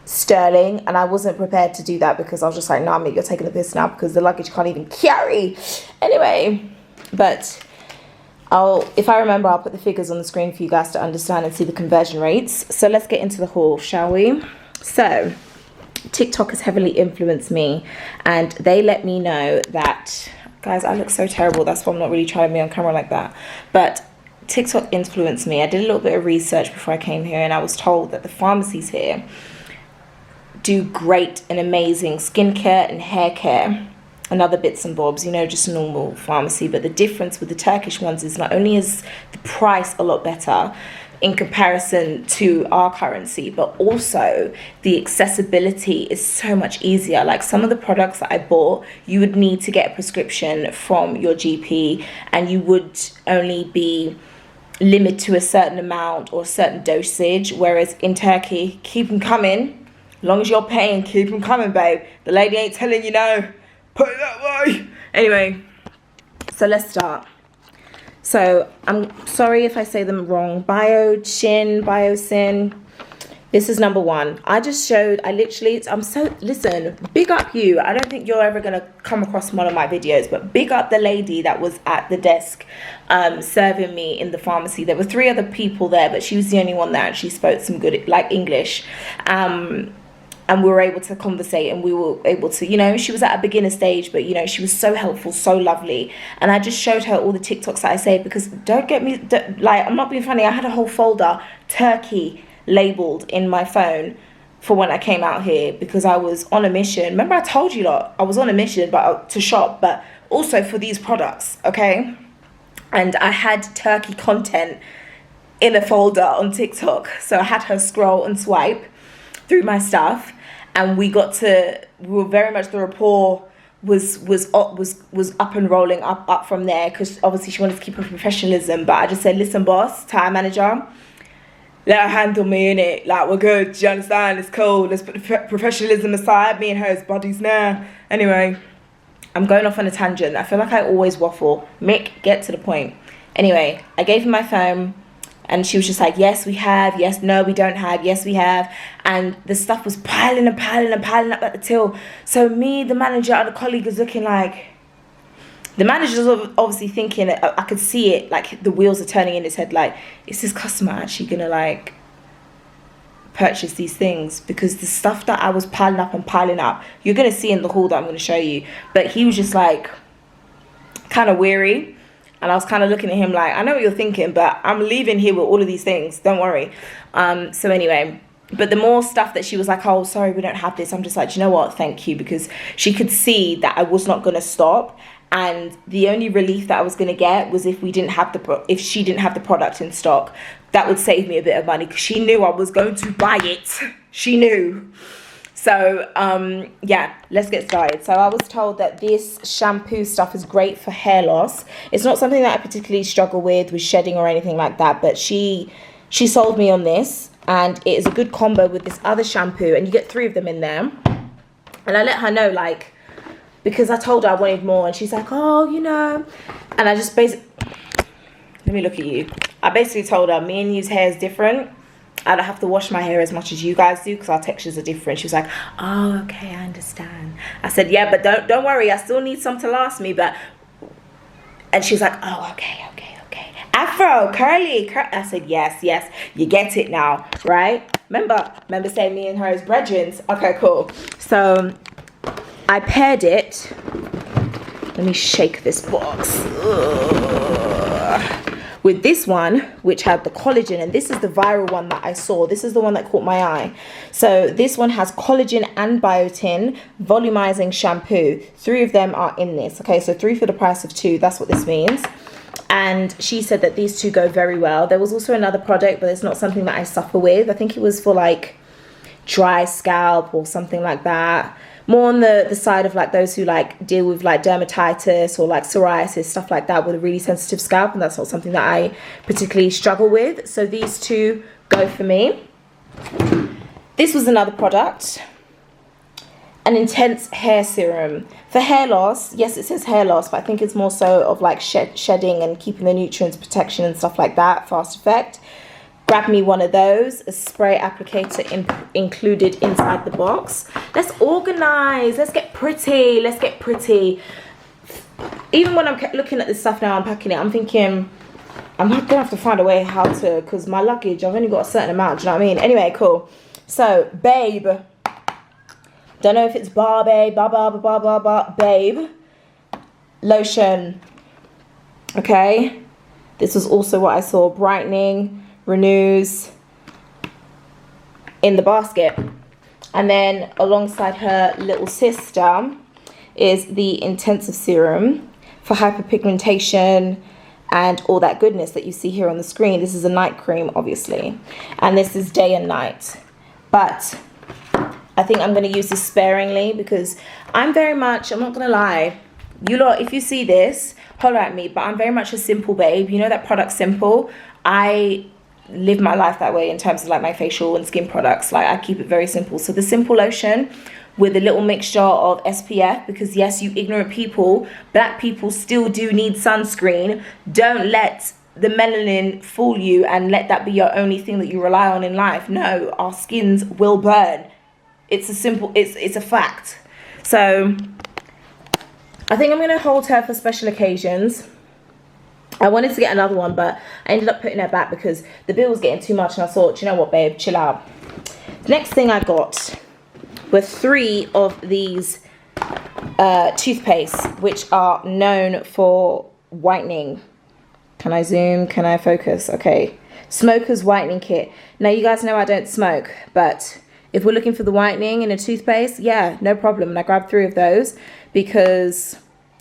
Speaker 2: sterling, and I wasn't prepared to do that because I was just like, nah, mate, you're taking the piss now because the luggage can't even carry. Anyway, but if I remember, I'll put the figures on the screen for you guys to understand and see the conversion rates. So let's get into the haul, shall we? So TikTok has heavily influenced me, and they let me know that, guys, I look so terrible, that's why I'm not really trying to be on camera like that, but TikTok influenced me. I did a little bit of research before I came here, and I was told that the pharmacies here do great and amazing skincare and hair care and other bits and bobs, you know, just a normal pharmacy. But the difference with the Turkish ones is not only is the price a lot better in comparison to our currency, but also the accessibility is so much easier. Like some of the products that I bought, you would need to get a prescription from your GP, and you would only be limited to a certain amount or a certain dosage, whereas in Turkey, keep them coming. As long as you're paying, keep them coming, babe. The lady ain't telling you no. Put it that way. Anyway, so let's start. So I'm sorry if I say them wrong. Biosin. This is number one. Listen, big up you. I don't think you're ever going to come across one of my videos, but big up the lady that was at the desk serving me in the pharmacy. There were 3 other people there, but she was the only one there, and she spoke some good, like, English. And we were able to conversate, and we were able to, you know, she was at a beginner stage, but, you know, she was so helpful, so lovely. And I just showed her all the TikToks that I say, because don't get me, like, I'm not being funny. I had a whole folder, Turkey, labeled in my phone for when I came out here, because I was on a mission. Remember I told you lot, I was on a mission to shop, but also for these products, okay? And I had Turkey content in a folder on TikTok. So I had her scroll and swipe through my stuff. And we were very much, the rapport was up and rolling up from there, because obviously she wanted to keep her professionalism. But I just said, listen, boss, time manager, let her handle me, innit? Like, we're good, do you understand? It's cool, let's put the professionalism aside, me and her as buddies now. Anyway, I'm going off on a tangent. I feel like I always waffle. Mick, get to the point. Anyway, I gave him my phone, and she was just like, yes, we have. Yes, no, we don't have. Yes, we have. And the stuff was piling up at the till. So me, the manager, and the colleague was looking like... The manager's obviously thinking, I could see it, like the wheels are turning in his head, like, is this customer actually going to, like, purchase these things? Because the stuff that I was piling up, you're going to see in the haul that I'm going to show you. But he was just, like, kind of weary. And I was kind of looking at him like, I know what you're thinking, but I'm leaving here with all of these things. Don't worry. So anyway, but the more stuff that she was like, oh, sorry, we don't have this. I'm just like, do you know what? Thank you. Because she could see that I was not going to stop. And the only relief that I was going to get was if if she didn't have the product in stock. That would save me a bit of money, because she knew I was going to buy it. She knew. So, yeah, let's get started. So I was told that this shampoo stuff is great for hair loss. It's not something that I particularly struggle with shedding or anything like that. But she sold me on this, and it is a good combo with this other shampoo. And you get 3 of them in there. And I let her know, like, because I told her I wanted more. And she's like, oh, you know. And I just basically, let me look at you. I basically told her, me and you's hair is different. I don't have to wash my hair as much as you guys do, because our textures are different. She was like, oh, okay, I understand. I said, yeah, but don't worry, I still need some to last me. But, and she was like, oh, okay. Afro, curly. I said, yes, you get it now, right? Remember saying me and her as brethrens? Okay, cool. So I paired it. Let me shake this box. With this one, which had the collagen, and this is the viral one that I saw. This is the one that caught my eye. So this one has collagen and biotin volumizing shampoo. 3 of them are in this. Okay, so 3 for the price of 2. That's what this means. And she said that these 2 go very well. There was also another product, but it's not something that I suffer with. I think it was for like dry scalp or something like that. More on the side of like those who like deal with like dermatitis or like psoriasis, stuff like that, with a really sensitive scalp. And that's not something that I particularly struggle with. So these 2 go for me. This was another product. An intense hair serum. For hair loss, yes, it says hair loss, but I think it's more so of like shedding and keeping the nutrients, protection and stuff like that, fast effect. Grab me one of those. A spray applicator included inside the box. Let's organize. Let's get pretty. Let's get pretty. Even when I'm looking at this stuff now, unpacking it, I'm thinking, I'm not going to have to find a way how to, because my luggage, I've only got a certain amount, do you know what I mean? Anyway, cool. So, babe, Don't know if it's Babe lotion. Okay, this was also what I saw, brightening, renews, in the basket. And then alongside her little sister is the intensive serum for hyperpigmentation and all that goodness that you see here on the screen. This is a night cream, obviously, and this is day and night. But I think I'm going to use this sparingly because I'm not going to lie, you lot, if you see this, holler at me, but I'm very much a simple babe. You know that product Simple? I live my life that way in terms of like my facial and skin products. Like I keep it very simple. So the Simple lotion with a little mixture of SPF, because yes, you ignorant people, black people still do need sunscreen. Don't let the melanin fool you and let that be your only thing that you rely on in life. No, our skins will burn. It's a fact. So I think I'm going to hold her for special occasions. I wanted to get another one, but I ended up putting her back because the bill was getting too much, and I thought, you know what, babe, chill out. The next thing I got were 3 of these toothpastes, which are known for whitening. Can I zoom? Can I focus? Okay. Smoker's whitening kit. Now, you guys know I don't smoke, but if we're looking for the whitening in a toothpaste, yeah, no problem. And I grabbed 3 of those because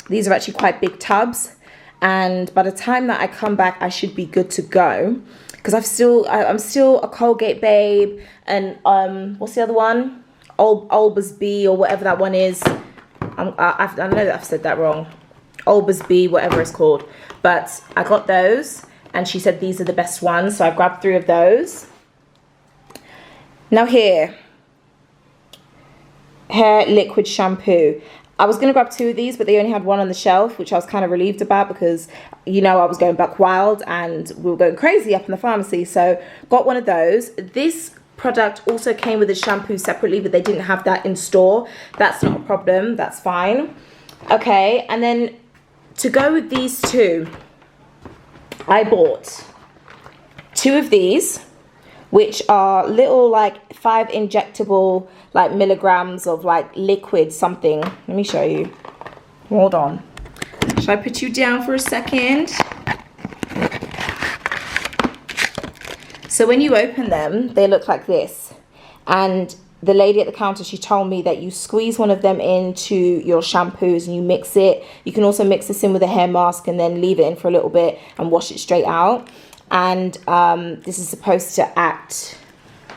Speaker 2: these are actually quite big tubs. And by the time that I come back, I should be good to go. Because I'm still a Colgate babe. And what's the other one? Olbers B or whatever that one is. I know that I've said that wrong. Olbers B, whatever it's called. But I got those, and she said these are the best ones. So I grabbed 3 of those. Now here, hair liquid shampoo. I was going to grab 2 of these, but they only had 1 on the shelf, which I was kind of relieved about because, you know, I was going back wild and we were going crazy up in the pharmacy. So got 1 of those. This product also came with a shampoo separately, but they didn't have that in store. That's not a problem. That's fine. Okay, and then to go with these 2, I bought 2 of these, which are little like 5 injectable like milligrams of like liquid something. Let me show you. Hold on. Should I put you down for a second? So when you open them, they look like this. And the lady at the counter, she told me that you squeeze one of them into your shampoos and you mix it. You can also mix this in with a hair mask and then leave it in for a little bit and wash it straight out. And this is supposed to act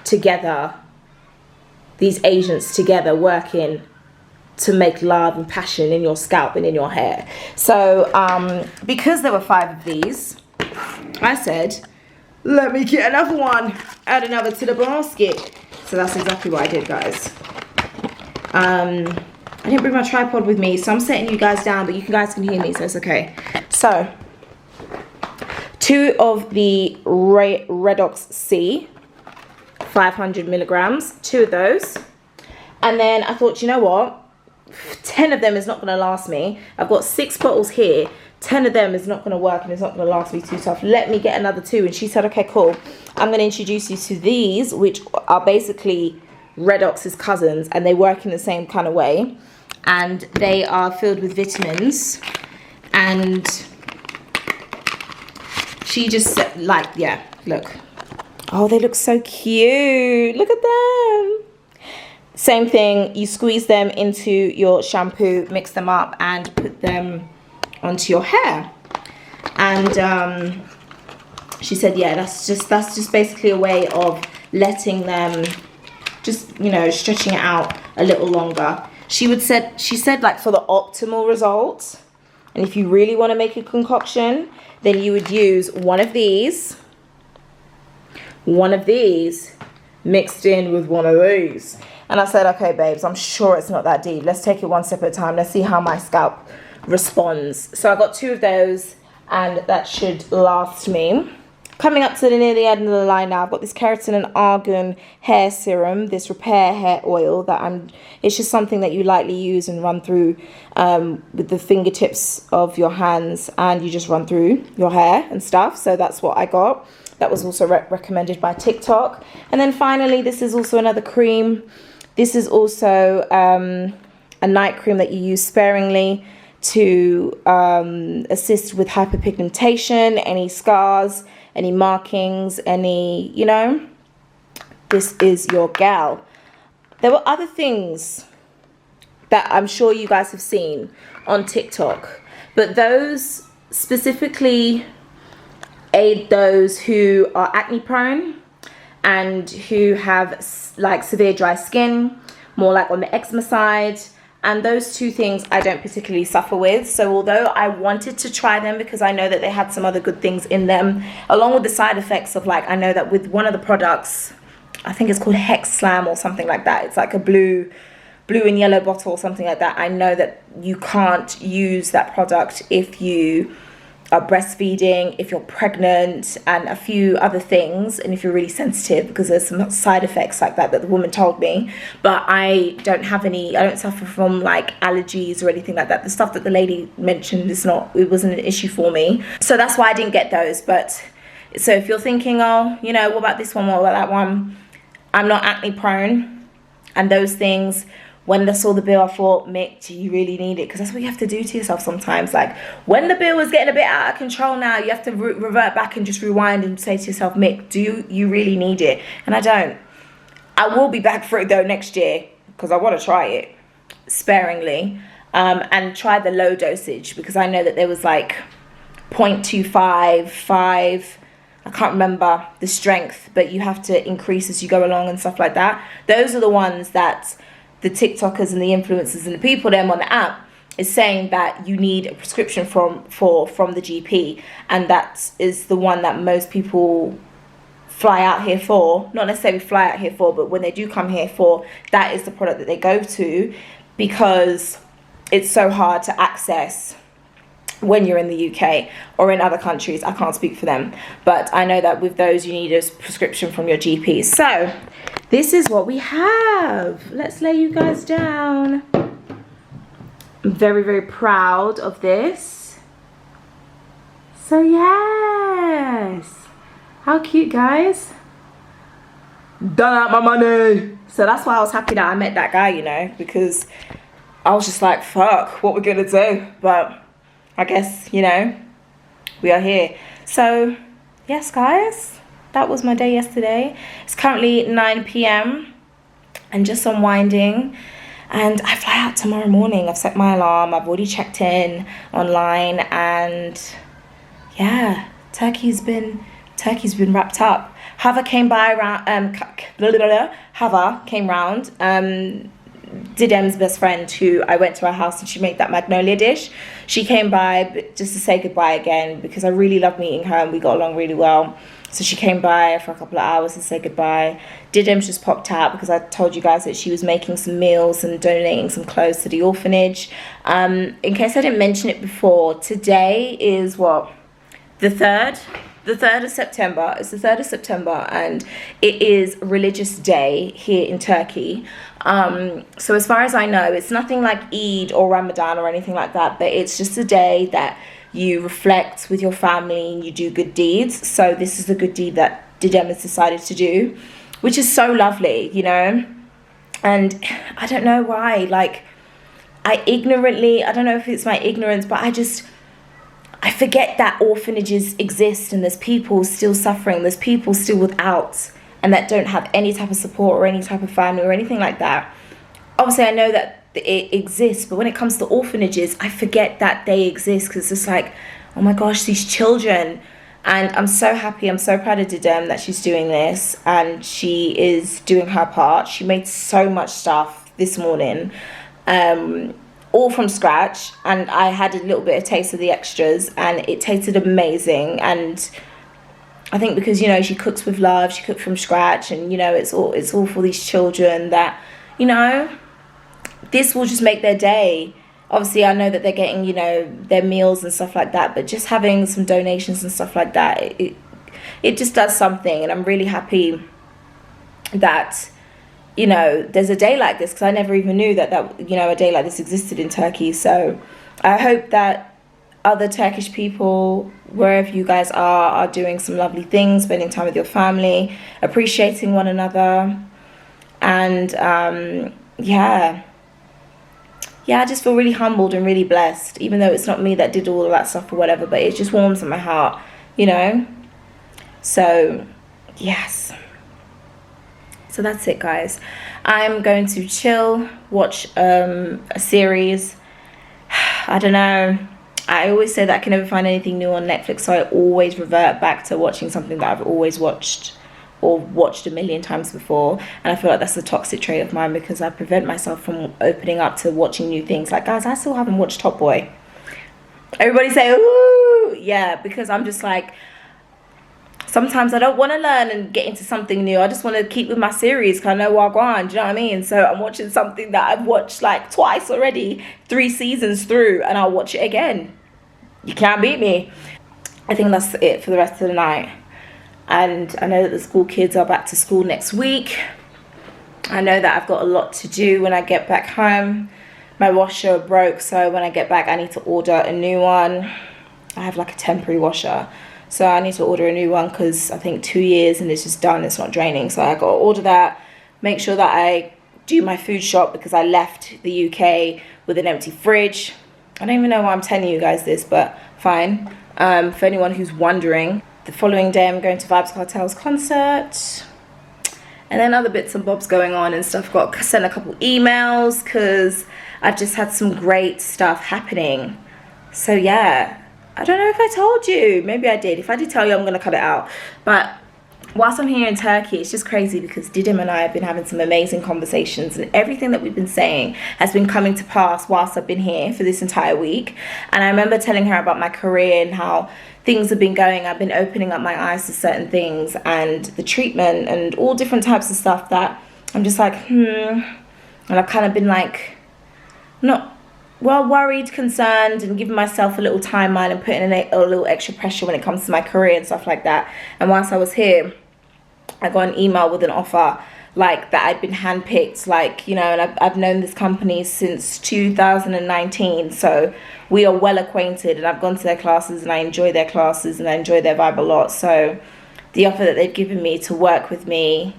Speaker 2: together, these agents together working to make love and passion in your scalp and in your hair. So because there were 5 of these, I said, let me get another one, add another to the basket. So that's exactly what I did, guys. I didn't bring my tripod with me, so I'm setting you guys down, but you guys can hear me, so it's okay. So 2 of the Redox C, 500 milligrams, 2 of those. And then I thought, you know what? 10 of them is not going to last me. I've got 6 bottles here. 10 of them is not going to work and it's not going to last me too tough. Let me get another 2. And she said, okay, cool. I'm going to introduce you to these, which are basically Redox's cousins, and they work in the same kind of way. And they are filled with vitamins. And she just said, like, yeah, look. Oh, they look so cute. Look at them. Same thing. You squeeze them into your shampoo, mix them up, and put them onto your hair. And she said, yeah, that's just basically a way of letting them, just, you know, stretching it out a little longer. She said like for the optimal results, and if you really want to make a concoction, then you would use one of these mixed in with one of these. And I said, okay, babes, I'm sure it's not that deep. Let's take it one step at a time. Let's see how my scalp responds. So I got 2 of those, and that should last me. Coming up to near the end of the line now, I've got this keratin and argan hair serum, this repair hair oil that it's just something that you lightly use and run through with the fingertips of your hands, and you just run through your hair and stuff. So that's what I got. That was also recommended by TikTok. And then finally, this is also another cream. This is also a night cream that you use sparingly to assist with hyperpigmentation, any scars, any markings, any, you know, this is your gal. There were other things that I'm sure you guys have seen on TikTok, but those specifically aid those who are acne prone and who have like severe dry skin, more like on the eczema side. And those two things I don't particularly suffer with. So although I wanted to try them because I know that they had some other good things in them, along with the side effects of, like, I know that with one of the products, I think it's called Hex Slam or something like that. It's like a blue and yellow bottle or something like that. I know that you can't use that product if you are breastfeeding, if you're pregnant, and a few other things, and if you're really sensitive, because there's some side effects like that the woman told me. But I don't have any, I don't suffer from like allergies or anything like that. The stuff that the lady mentioned is not, it wasn't an issue for me. So that's why I didn't get those. But so if you're thinking, oh, you know, what about this one, what about that one? I'm not acne prone, and those things, when I saw the bill, I thought, Mick, do you really need it? Because that's what you have to do to yourself sometimes. Like, when the bill is getting a bit out of control now, you have to revert back and just rewind and say to yourself, Mick, do you really need it? And I don't. I will be back for it, though, next year, because I want to try it sparingly, and try the low dosage, because I know that there was, like, 0.25, 5... I can't remember the strength, but you have to increase as you go along and stuff like that. Those are the ones that the TikTokers and the influencers and the people them on the app is saying that you need a prescription from the GP, and that is the one that most people fly out here for. Not necessarily fly out here for, but when they do come here for, that is the product that they go to, because it's so hard to access when you're in the UK or in other countries. I can't speak for them, but I know that with those you need a prescription from your GP. So this is what we have. Let's lay you guys down. I'm very, very proud of this. So yes, how cute, guys. Done out my money. So that's why I was happy that I met that guy, you know, because I was just like, fuck, what we're gonna do? But I guess, you know, we are here. So yes, guys, that was my day yesterday. It's currently 9 p.m. and just unwinding, and I fly out tomorrow morning. I've set my alarm, I've already checked in online, and yeah, Turkey's been wrapped up. Hava came by around, Hava came round, Didem's best friend, who I went to her house and she made that magnolia dish. She came by just to say goodbye again, because I really love meeting her and we got along really well. So she came by for a couple of hours to say goodbye. Didem's just popped out because I told you guys that she was making some meals and donating some clothes to the orphanage. In case I didn't mention it before, today is what? The 3rd of September. It's the 3rd of September, and it is Religious Day here in Turkey. So as far as I know, it's nothing like Eid or Ramadan or anything like that, but it's just a day that you reflect with your family and you do good deeds. So this is the good deed that Didem has decided to do, which is so lovely, you know. And I don't know why, like, I don't know if it's my ignorance, but I forget that orphanages exist and there's people still suffering, there's people still without, and that don't have any type of support or any type of family or anything like that. Obviously, I know that it exists, but when it comes to orphanages, I forget that they exist, because it's just like, oh my gosh, these children. And I'm so happy, I'm so proud of Didem that she's doing this, and she is doing her part. She made so much stuff this morning, all from scratch, and I had a little bit of taste of the extras, and it tasted amazing. And I think because, you know, she cooks with love, she cooked from scratch, and, you know, it's all for these children that, you know, this will just make their day. Obviously, I know that they're getting, you know, their meals and stuff like that, but just having some donations and stuff like that, it just does something. And I'm really happy that, you know, there's a day like this, because I never even knew that, you know, a day like this existed in Turkey. So I hope that other Turkish people, wherever you guys are doing some lovely things, spending time with your family, appreciating one another. And yeah, I just feel really humbled and really blessed, even though it's not me that did all of that stuff or whatever, but it just warms my heart, you know. So yes, so that's it, guys. I'm going to chill, watch a series. I don't know, I always say that I can never find anything new on Netflix, so I always revert back to watching something that I've always watched or watched a million times before. And I feel like that's a toxic trait of mine, because I prevent myself from opening up to watching new things. Like, guys, I still haven't watched Top Boy. Everybody say, ooh, yeah, because I'm just like, sometimes I don't want to learn and get into something new. I just want to keep with my series, because I know what I'm going, do you know what I mean? So I'm watching something that I've watched like twice already, 3 seasons through, and I'll watch it again. You can't beat me. I think that's it for the rest of the night. And I know that the school kids are back to school next week. I know that I've got a lot to do when I get back home. My washer broke, so when I get back I need to order a new one. I have like a temporary washer, so I need to order a new one, because I think 2 years and it's just done, it's not draining. So I got to order that, make sure that I do my food shop, because I left the UK with an empty fridge. I don't even know why I'm telling you guys this, but fine. For anyone who's wondering, the following day I'm going to Vibes Cartel's concert, and then other bits and bobs going on and stuff. Got to send a couple emails, because I've just had some great stuff happening. So yeah, I don't know if I told you, maybe I did. If I did tell you, I'm gonna cut it out. But whilst I'm here in Turkey, it's just crazy, because Didim and I have been having some amazing conversations, and everything that we've been saying has been coming to pass whilst I've been here for this entire week. And I remember telling her about my career and how things have been going. I've been opening up my eyes to certain things, and the treatment and all different types of stuff that I'm just like, And I've kind of been like, not well, worried, concerned, and giving myself a little timeline and putting in a little extra pressure when it comes to my career and stuff like that. And whilst I was here, I got an email with an offer like that I'd been handpicked, like, you know, and I've known this company since 2019, so we are well acquainted, and I've gone to their classes and I enjoy their classes and I enjoy their vibe a lot. So the offer that they've given me to work with me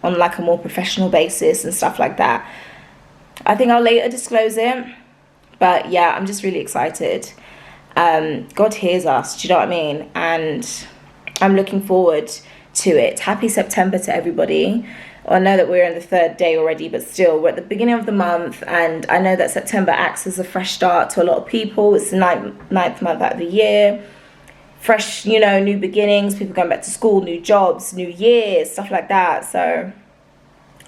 Speaker 2: on like a more professional basis and stuff like that, I think I'll later disclose it. But yeah, I'm just really excited. God hears us, do you know what I mean? And I'm looking forward to it. Happy September to everybody. I know that we're in the 3rd day already, but still, we're at the beginning of the month, and I know that September acts as a fresh start to a lot of people. It's the ninth month out of the year. Fresh, you know, new beginnings, people going back to school, new jobs, new year, stuff like that. So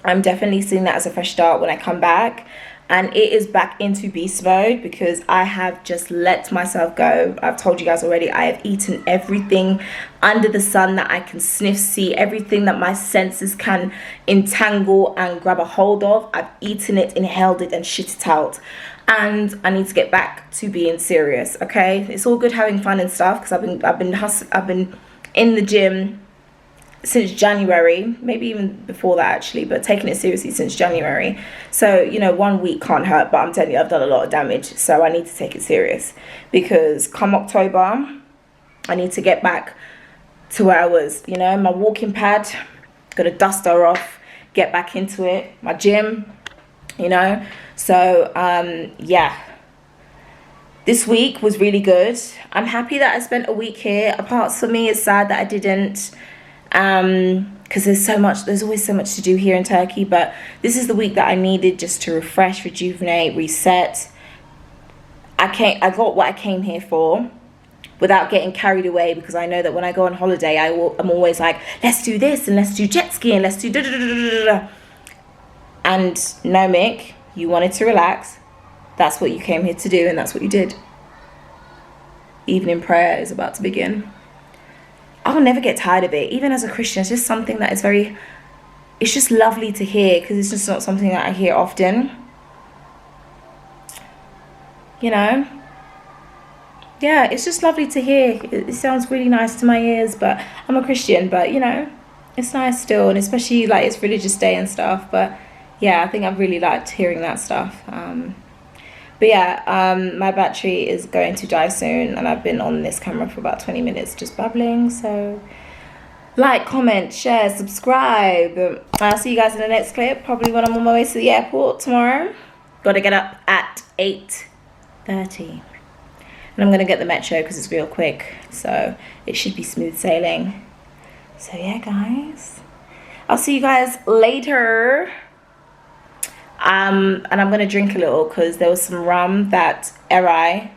Speaker 2: I'm definitely seeing that as a fresh start when I come back. And it is back into beast mode, because I have just let myself go. I've told you guys already, I have eaten everything under the sun that I can sniff, see, everything that my senses can entangle and grab a hold of. I've eaten it, inhaled it, and shit it out. And I need to get back to being serious, okay? It's all good having fun and stuff, because I've been in the gym since January, maybe even before that actually, but taking it seriously since January. So, you know, 1 week can't hurt, but I'm telling you, I've done a lot of damage, so I need to take it serious, because come October I need to get back to where I was, you know, my walking pad, gotta dust her off, get back into it, my gym, you know. So yeah, this week was really good. I'm happy that I spent a week here. A part for me is sad that I didn't, because there's always so much to do here in Turkey, but this is the week that I needed just to refresh, rejuvenate, reset. I got what I came here for without getting carried away, because I know that when I go on holiday, I'm always like, let's do this and let's do jet skiing, let's do da da da da da. And no, Mick, you wanted to relax. That's what you came here to do, and that's what you did. Evening prayer is about to begin. I'll never get tired of it. Even as a Christian, it's just something that is it's just lovely to hear, because it's just not something that I hear often. You know? Yeah, it's just lovely to hear. It sounds really nice to my ears, but I'm a Christian, but you know, it's nice still, and especially like it's religious day and stuff. But yeah, I think I've really liked hearing that stuff. But yeah, my battery is going to die soon, and I've been on this camera for about 20 minutes just babbling, so Like, comment, share, subscribe. I'll see you guys in the next clip, probably when I'm on my way to the airport tomorrow. Gotta get up at 8:30. And I'm gonna get the metro because it's real quick, so it should be smooth sailing. So yeah, guys, I'll see you guys later. And I'm gonna drink a little because there was some rum that Erai,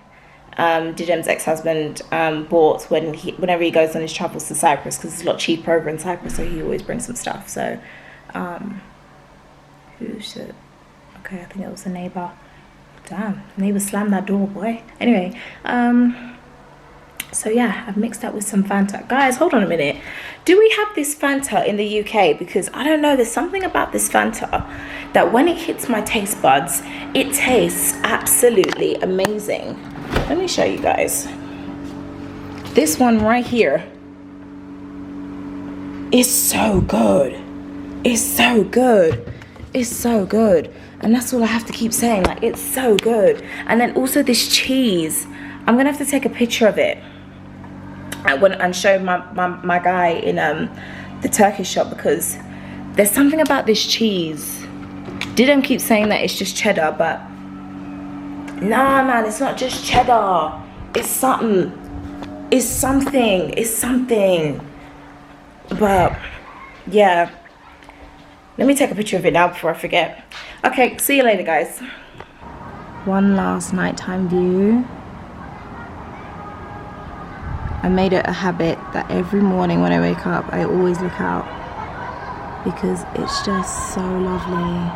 Speaker 2: Didem's ex-husband, bought whenever he goes on his travels to Cyprus, because it's a lot cheaper over in Cyprus, so he always brings some stuff. So who's it? Okay, I think it was the neighbor. Damn, the neighbor slammed that door, boy. Anyway, so yeah, I've mixed that with some Fanta. Guys, hold on a minute. Do we have this Fanta in the UK? Because I don't know, there's something about this Fanta that when it hits my taste buds, it tastes absolutely amazing. Let me show you guys. This one right here is so good. It's so good. It's so good. And that's all I have to keep saying. Like, it's so good. And then also this cheese. I'm gonna have to take a picture of it and show my guy in the Turkish shop, because there's something about this cheese. Didn't keep saying that it's just cheddar, but nah, man, it's not just cheddar. It's something. It's something. It's something. But yeah, let me take a picture of it now before I forget. Okay, see you later, guys. One last nighttime view. I made it a habit that every morning when I wake up, I always look out, because it's just so lovely.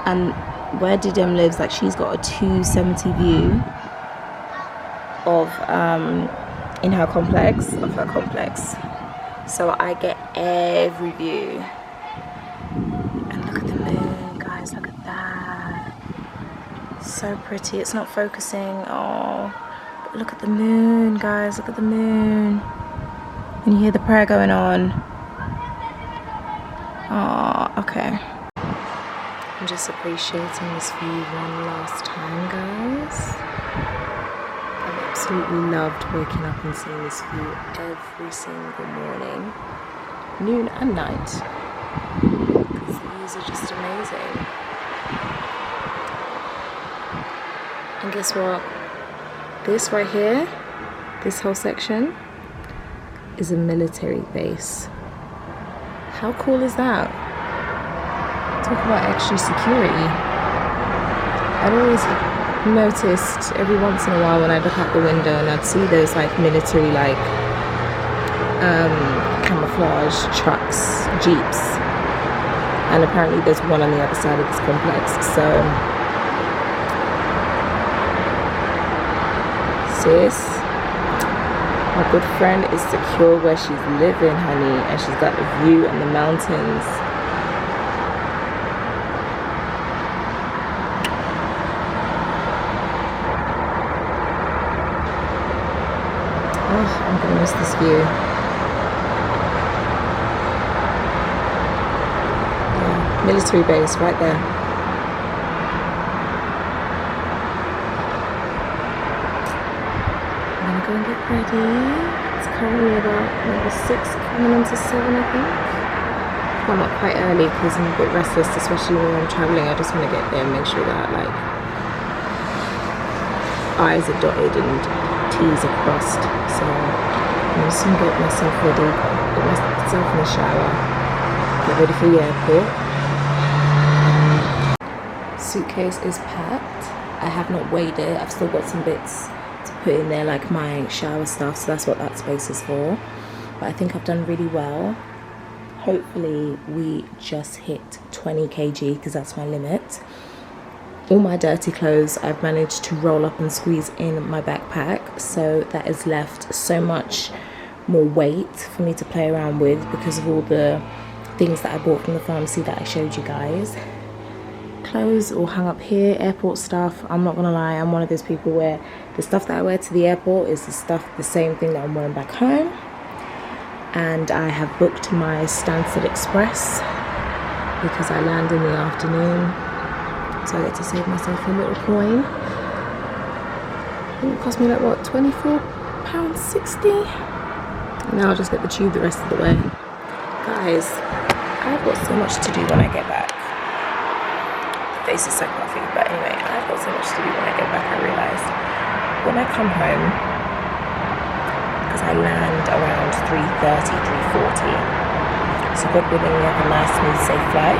Speaker 2: And where Didem lives, like, she's got a 270 view of in her complex, so I get every view. And look at the moon, guys, look at that. So pretty. It's not focusing. Oh, but look at the moon, guys, look at the moon. And you hear the prayer going on. Oh, okay. I'm just appreciating this view one last time, guys. I've absolutely loved waking up and seeing this view every single morning, noon and night. These views are just amazing. And guess what? This right here, this whole section, is a military base. How cool is that? Talk about extra security. I'd always noticed every once in a while when I'd look out the window and I'd see those like military like camouflage trucks, jeeps, and apparently there's one on the other side of this complex. So sis, my good friend is secure where she's living, honey, and she's got the view and the mountains. Oh, I'm gonna miss this view. Yeah, military base right there. Go and get ready. It's currently about maybe 6 coming into 7, I think. I'm up quite early because I'm a bit restless, especially when I'm traveling. I just want to get there and make sure that like I's are dotted and T's are crossed. So I'm just gonna get myself ready, get myself in the shower, get ready for the airport. Suitcase is packed. I have not weighed it. I've still got some bits put in there, like my shower stuff, so that's what that space is for. But I think I've done really well. Hopefully we just hit 20 kg because that's my limit. All my dirty clothes I've managed to roll up and squeeze in my backpack, so that has left so much more weight for me to play around with because of all the things that I bought from the pharmacy that I showed you guys. Clothes all hung up here, airport stuff. I'm not gonna lie, I'm one of those people where the stuff that I wear to the airport is the same thing that I'm wearing back home. And I have booked my Stansted Express because I land in the afternoon, so I get to save myself a little coin. I think it cost me like what, £24.60? Now I'll just get the tube the rest of the way. Guys, I've got so much to do when I get back. The face is so puffy, but anyway, I've got so much to do when I get back. I realised when I come home, because I land around 3:30, 3:40. So God willing, we have a nice, smooth, safe flight.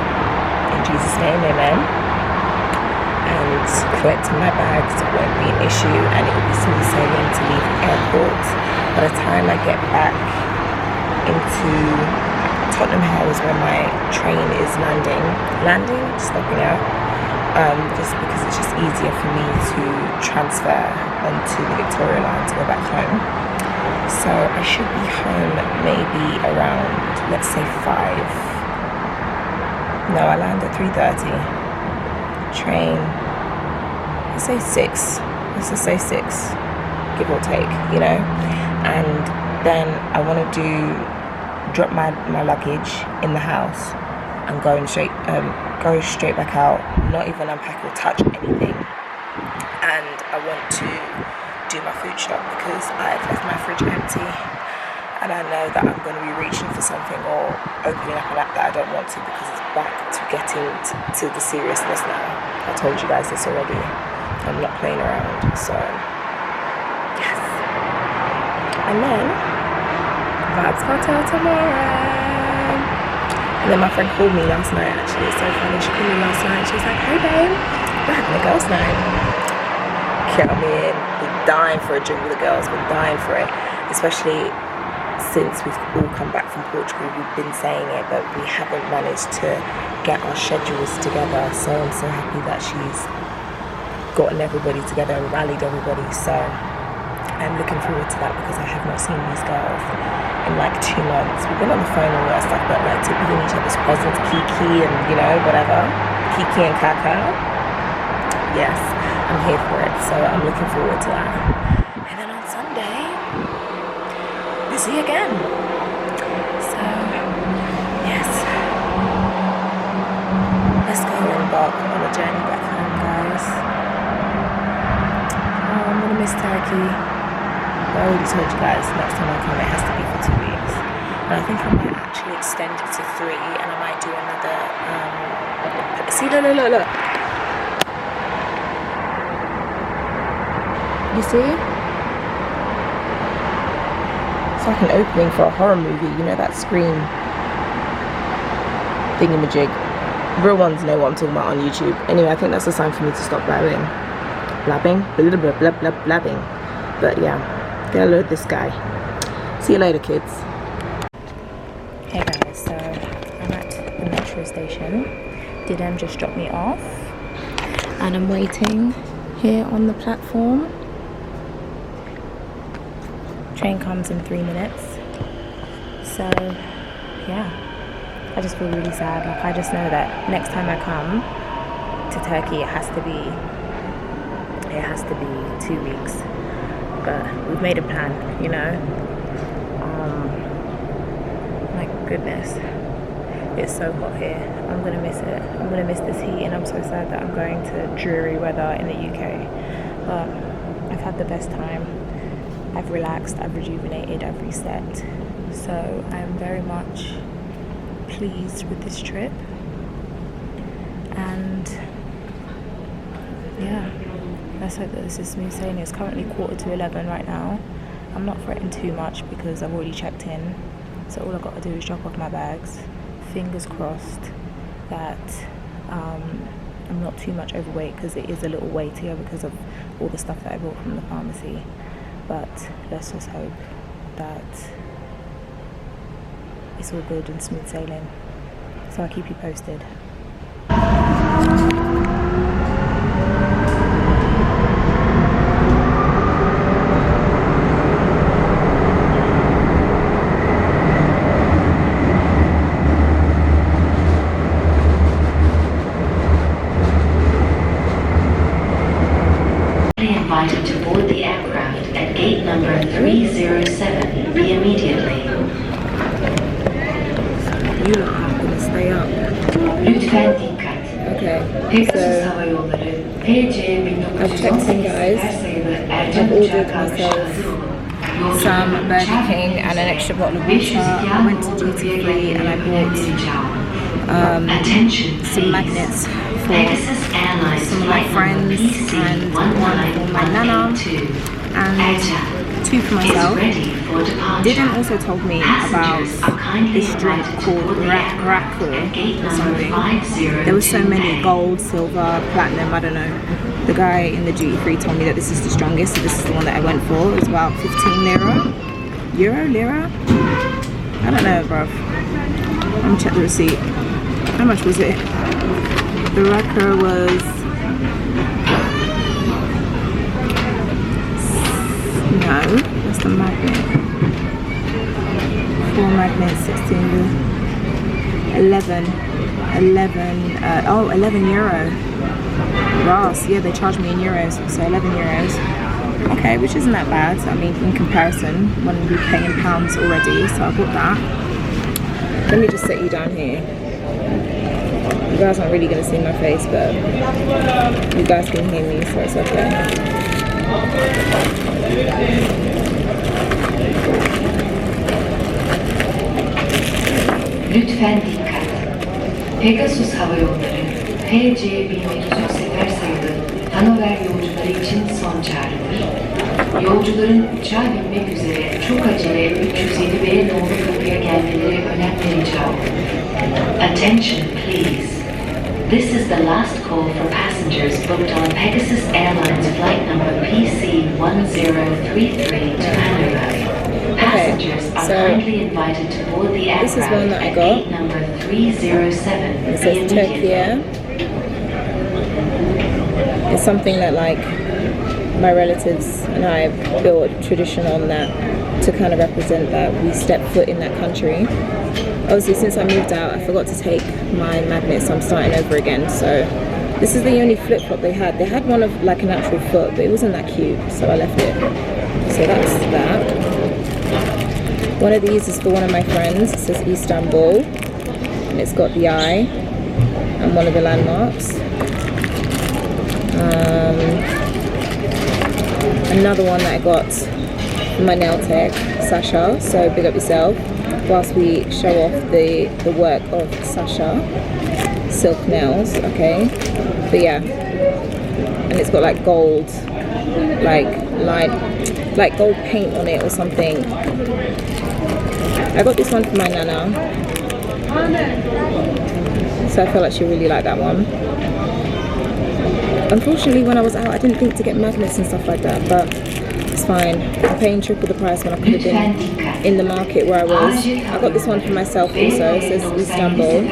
Speaker 2: In Jesus' name, amen. And collecting my bags won't be an issue, and it will be smooth sailing to leave the airport. By the time I get back into Tottenham Hale is where my train is stopping out, just because it's just easier for me to transfer onto the Victoria line to go back home. So I should be home maybe around, let's say 5. No, I land at 3:30. Train, let's say 6. Let's just say 6, give or take, you know. And then I want to drop my luggage in the house and go straight back out, not even unpack or touch anything. And I want to do my food shop because I've left my fridge empty, and I know that I'm going to be reaching for something or opening up an app that I don't want to, because it's back to getting to the seriousness now. I told you guys this already. I'm not playing around, so yes. And then Vibes Hotel tomorrow. And then my friend called me last night, actually. It's so funny. She called me last night. She was like, hey babe, we're having a girls' night. Count me in. We're dying for a drink with the girls. We're dying for it. Especially since we've all come back from Portugal. We've been saying it, but we haven't managed to get our schedules together. So I'm so happy that she's gotten everybody together and rallied everybody. So I'm looking forward to that, because I have not seen these girls in like 2 months. We've been on the phone and all that stuff, but like to be in each other's presence, Kiki and, you know, whatever, Kiki and Kaka, yes, I'm here for it. So I'm looking forward to that. And then on Sunday, busy again. So yes, let's go and embark on a journey back home, guys. Oh, I'm gonna miss Turkey. I already told you guys, next time I come it has to be for 2 weeks. And I think I might actually extend it to 3, and I might do another, see, look. You see? It's like an opening for a horror movie, you know, that Scream thingamajig. Real ones know what I'm talking about on YouTube. Anyway, I think that's a sign for me to stop blabbing. Blabbing. But yeah. Gonna load this guy. See you later, kids. Hey guys, so I'm at the metro station. Didem just dropped me off, and I'm waiting here on the platform. Train comes in 3 minutes. So yeah, I just feel really sad. Like, I just know that next time I come to Turkey, it has to be 2 weeks. But we've made a plan, you know. My goodness, it's so hot here. I'm gonna miss it. I'm gonna miss this heat, and I'm so sad that I'm going to dreary weather in the UK. But I've had the best time. I've relaxed, I've rejuvenated, I've reset. So I'm very much pleased with this trip. And yeah, let's hope that this is smooth sailing. It's currently 11:15 right now. I'm not fretting too much because I've already checked in. So all I've got to do is drop off my bags. Fingers crossed that I'm not too much overweight, because it is a little weightier because of all the stuff that I bought from the pharmacy. But let's just hope that it's all good and smooth sailing. So I'll keep you posted.
Speaker 5: Invited to board the aircraft at gate number 307 immediately.
Speaker 2: You lot are going to stay up.
Speaker 5: Lütfen dikkat.
Speaker 2: Okay,
Speaker 5: Pegasus Hava Yolları PC
Speaker 2: I've checked in, guys. I've ordered myself some Burger King and an extra bottle of water. I went to duty free and I bought some magnets for some of my friends and one for my nana and 2 for myself. Didn't also told me about this drink called Raku or something. There were so many: gold, silver, platinum, I don't know. The guy in the duty free told me that this is the strongest, so this is the one that I went for. It was about 15 lira? I don't know, bruv. Let me check the receipt. How much was it? The Raku was... No, that's the magnet. 4 magnets, 16, 11 euro. Ross, yeah, they charged me in euros, so 11 euros. Okay, which isn't that bad. I mean, in comparison, when we pay in pounds already, so I bought that. Let me just set you down here. You guys aren't really going to see my face, but you guys can hear me, so it's okay.
Speaker 5: Lütfen dikkat. Pegasus Hava Yolları PC-1300 sefer sayılı Hanover yolcuları için son çağrıdır. Yolcuların uçağa binmek üzere çok acele 307B nolu kapıya gelmeleri önemli rica olunur. Attention please. This is the last call for passengers booked on Pegasus Airlines flight number PC-1033 to Hanover. Passengers are kindly invited to board the aircraft at gate number 307
Speaker 2: It says Turkey. It's something that like my relatives and I built a tradition on that to kind of represent that we step foot in that country. Obviously, since I moved out, I forgot to take my magnets, so I'm starting over again. So this is the only flip-flop they had. They had one of like an actual foot, but it wasn't that cute, so I left it. So that's that. One of these is for one of my friends. It says Istanbul, and it's got the eye and one of the landmarks. Another one that I got from my nail tech, Sasha, so big up yourself, whilst we show off the work of Sasha silk nails, okay? But yeah, and it's got like gold, like gold paint on it or something. I got this one for my nana, so I feel like she'll really like that one. Unfortunately, when I was out, I didn't think to get magnets and stuff like that, but it's fine. I'm paying triple the price when I could have been in the market where I was. I got this one for myself also. It says Istanbul.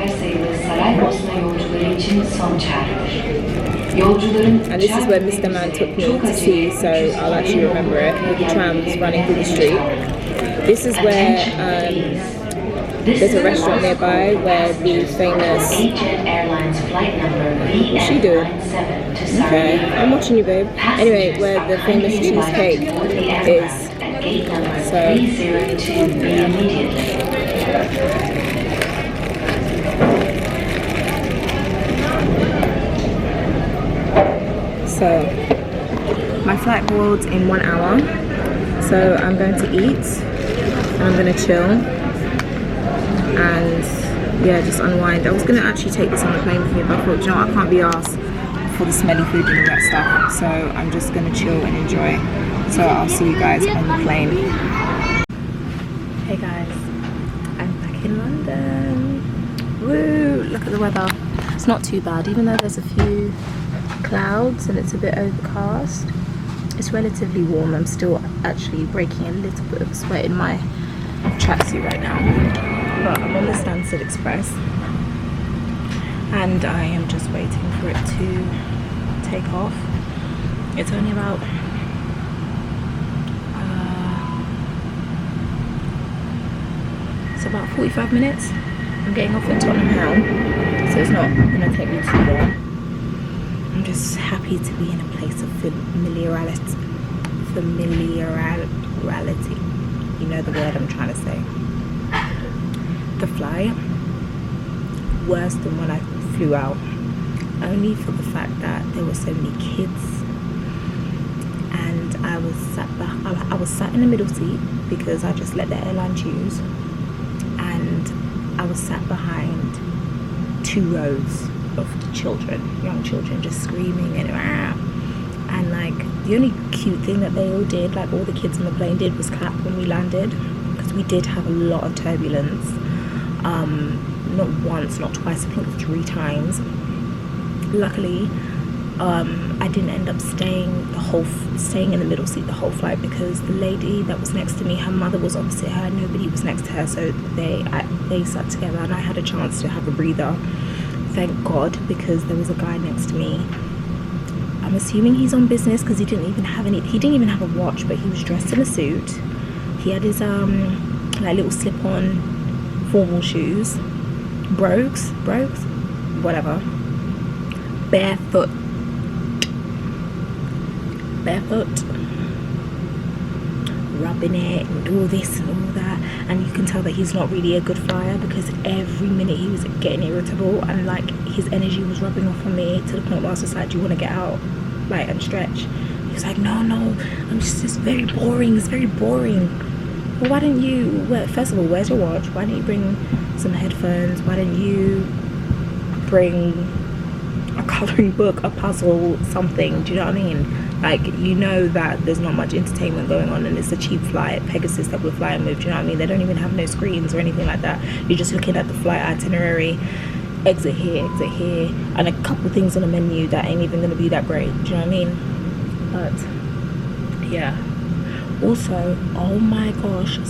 Speaker 2: And this is where Mr. Man took me to see, so I'll actually remember it, with the trams running through the street. This is where there's a restaurant nearby where the famous... What's she doing? Okay, I'm watching you, babe. Anyway, where the famous cheesecake is. So my flight boards in 1 hour. So I'm going to eat and I'm going to chill. And yeah, just unwind. I was gonna actually take this on the plane with me, but I thought, you know what, I can't be asked for the smelly food and all that stuff, so I'm just gonna chill and enjoy. So I'll see you guys on the plane. Hey guys, I'm back in London. Woo, look at the weather. It's not too bad, even though there's a few clouds and it's a bit overcast. It's relatively warm. I'm still actually breaking a little bit of sweat in my tracksuit right now. But I'm on the Stansted Express and I am just waiting for it to take off. It's only about it's about 45 minutes. I'm getting off at Tottenham Hale, so it's not going to take me too long. I'm just happy to be in a place of familiarity. You know the word I'm trying to say. The flight, worse than when I flew out, only for the fact that there were so many kids and I I was sat in the middle seat because I just let the airline choose, and I was sat behind 2 rows of children, young children, just screaming and like the only cute thing that they all did, like all the kids on the plane did, was clap when we landed, because we did have a lot of turbulence. Not once, not twice, I think 3 times. Luckily, I didn't end up staying in the middle seat the whole flight, because the lady that was next to me, her mother was opposite her, nobody was next to her, so they sat together and I had a chance to have a breather. Thank God, because there was a guy next to me. I'm assuming he's on business, because he didn't even have a watch, but he was dressed in a suit. He had his like little slip-on formal shoes, brogues, whatever, barefoot, rubbing it and all this and all that, and you can tell that he's not really a good flyer, because every minute he was getting irritable, and like his energy was rubbing off on me, to the point where I was just like, do you want to get out, like, and stretch? He was like, no, I'm just very boring, it's very boring. Well, why didn't you, first of all, where's your watch? Why didn't you bring some headphones? Why didn't you bring a colouring book, a puzzle, something? Do you know what I mean? Like, you know that there's not much entertainment going on, and it's a cheap flight, Pegasus, that we're flying with. Do you know what I mean? They don't even have no screens or anything like that. You're just looking at the flight itinerary, exit here, and a couple things on the menu that ain't even going to be that great. Do you know what I mean? But yeah. Also, oh my gosh, I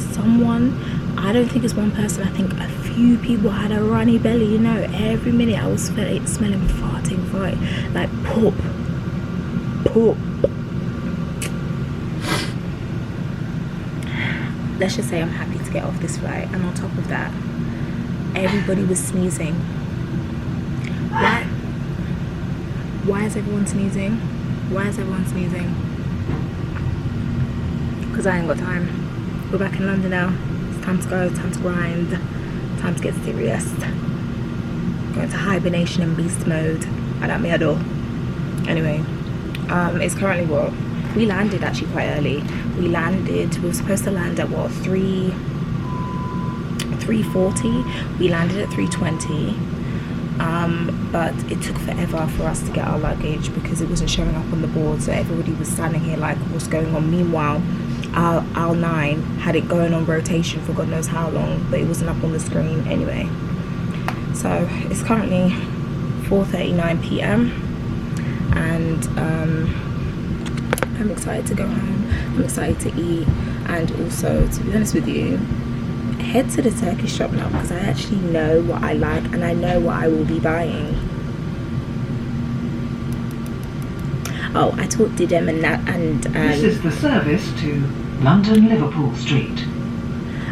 Speaker 2: don't think it's one person, I think a few people had a runny belly, you know. Every minute I was smelling farting, like poop. Let's just say I'm happy to get off this flight, and on top of that, everybody was sneezing. Why is everyone sneezing? Because I ain't got time. We're back in London now. It's time to go, time to grind, time to get serious. Going to hibernation and beast mode. I don't miedo. Anyway, it's currently what? We landed actually quite early. We were supposed to land at what, 3:40. We landed at 3:20. But it took forever for us to get our luggage, because it wasn't showing up on the board, so everybody was standing here like, what's going on? Meanwhile, aisle 9 had it going on rotation for God knows how long, but it wasn't up on the screen anyway. So it's currently 4:39 p.m. and I'm excited to go home. I'm excited to eat, and also, to be honest with you, head to the Turkish shop now, because I actually know what I like and I know what I will be buying. Oh, I taught Didem and
Speaker 6: this is the service to London Liverpool Street.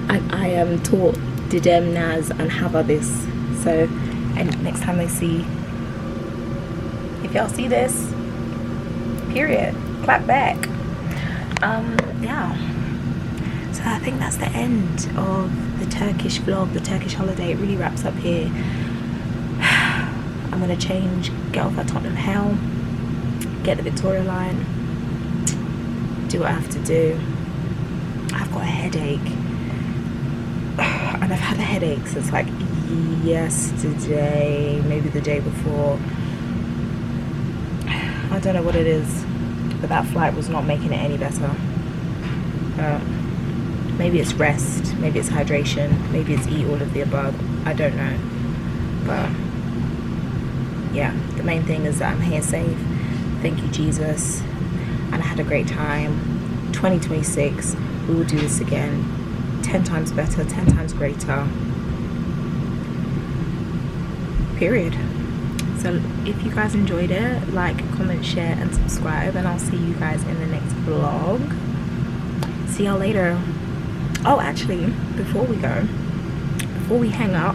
Speaker 2: I taught Didem, Naz and Hava this, so, and next time they see, if y'all see this, period, clap back. Yeah, so I think that's the end of the Turkish vlog, the Turkish holiday. It really wraps up here. I'm gonna change, get off at Tottenham Hell, get the Victoria line, do what I have to do. I've got a headache, and I've had a headache since like yesterday, maybe the day before. I don't know what it is, but that flight was not making it any better. Maybe it's rest, maybe it's hydration, maybe it's eat all of the above, I don't know. But yeah, the main thing is that I'm here safe. Thank you, Jesus, and I had a great time. 2026, we will do this again, 10 times better, 10 times greater, period. So if you guys enjoyed it, like, comment, share and subscribe, and I'll see you guys in the next vlog. See y'all later. Oh, actually, before we hang up,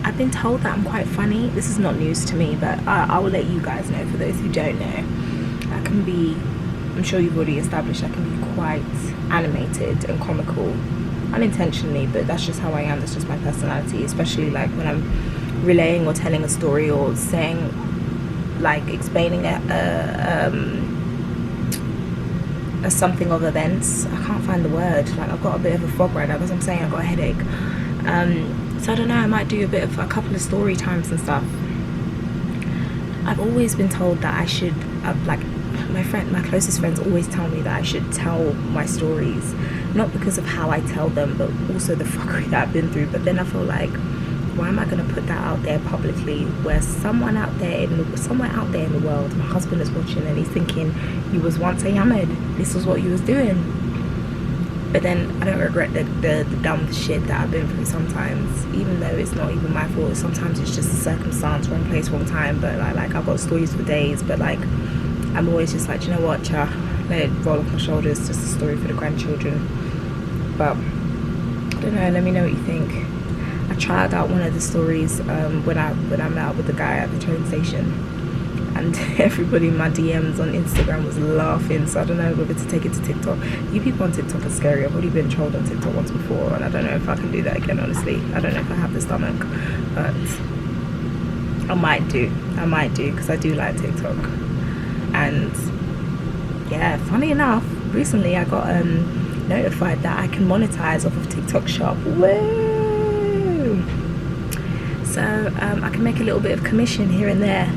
Speaker 2: I've been told that I'm quite funny. This is not news to me, but I will let you guys know. For those who don't know, I can be, I'm sure you've already established, I can be quite animated and comical, unintentionally, but that's just how I am. That's just my personality, especially like when I'm relaying or telling a story or saying, like, explaining a something of events. I can't find the word. Like, I've got a bit of a fog right now because I'm saying I've got a headache. So I don't know, I might do a couple of story times and stuff. I've always been told that I should, like, my closest friends always tell me that I should tell my stories, not because of how I tell them, but also the fuckery that I've been through. But then I feel like, why am I going to put that out there publicly, where somewhere out there in the world, my husband is watching and he's thinking, you was once a Yamid, this was what you was doing. But then I don't regret the dumb shit that I've been through sometimes, even though it's not even my fault. Sometimes it's just a circumstance, wrong place, wrong time. But like I've got stories for days, but like I'm always just like, you know what, cha, let it roll off my shoulders, just a story for the grandchildren. But I don't know, let me know what you think. I tried out one of the stories when I met up with the guy at the train station, and everybody in my DMs on Instagram was laughing. So I don't know whether to take it to TikTok. You people on TikTok are scary. I've already been trolled on TikTok once before, and I don't know if I can do that again, honestly. I don't know if I have the stomach, but I might do because I do like TikTok. And yeah, funny enough, recently I got notified that I can monetize off of TikTok Shop. Woo! So I can make a little bit of commission here and there.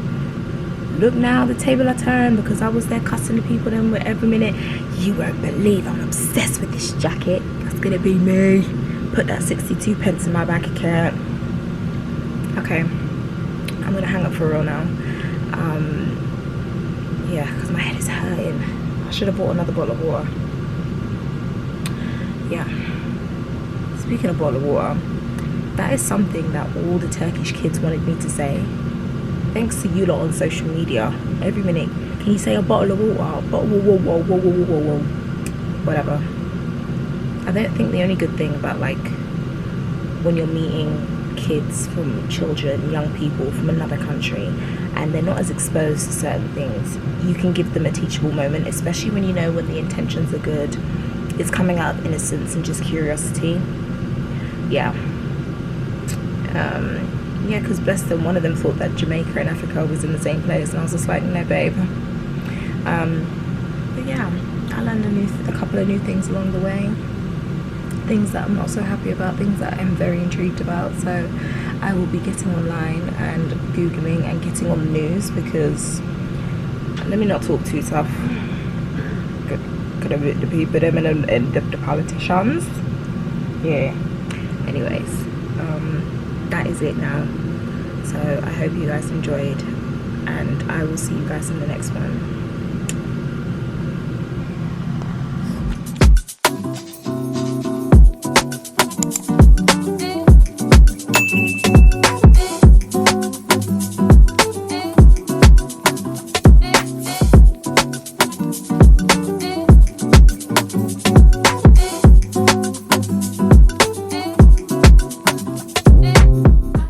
Speaker 2: Look now, the table I turned, because I was there cussing the people then with every minute. You won't believe I'm obsessed with this jacket. That's gonna be me. Put that 62 pence in my bank account. Okay, I'm gonna hang up for real now. Yeah, because my head is hurting. I should have bought another bottle of water. Yeah. Speaking of bottle of water, that is something that all the Turkish kids wanted me to say. Thanks to you lot on social media. Every minute, can you say a bottle of water? Whoa. Whatever. I don't think the only good thing about, like, when you're meeting kids from children, young people from another country, and they're not as exposed to certain things, you can give them a teachable moment, especially when you know when the intentions are good. It's coming out of innocence and just curiosity. Yeah. Yeah, because bless them, one of them thought that Jamaica and Africa was in the same place, and I was just like, no, babe. But yeah, I learned a couple of new things along the way. Things that I'm not so happy about, things that I'm very intrigued about. So I will be getting online and Googling and getting on the news, because let me not talk too tough. Could have hit the people, them and the politicians. Yeah. Anyways, that is it now. So I hope you guys enjoyed, and I will see you guys in the next one.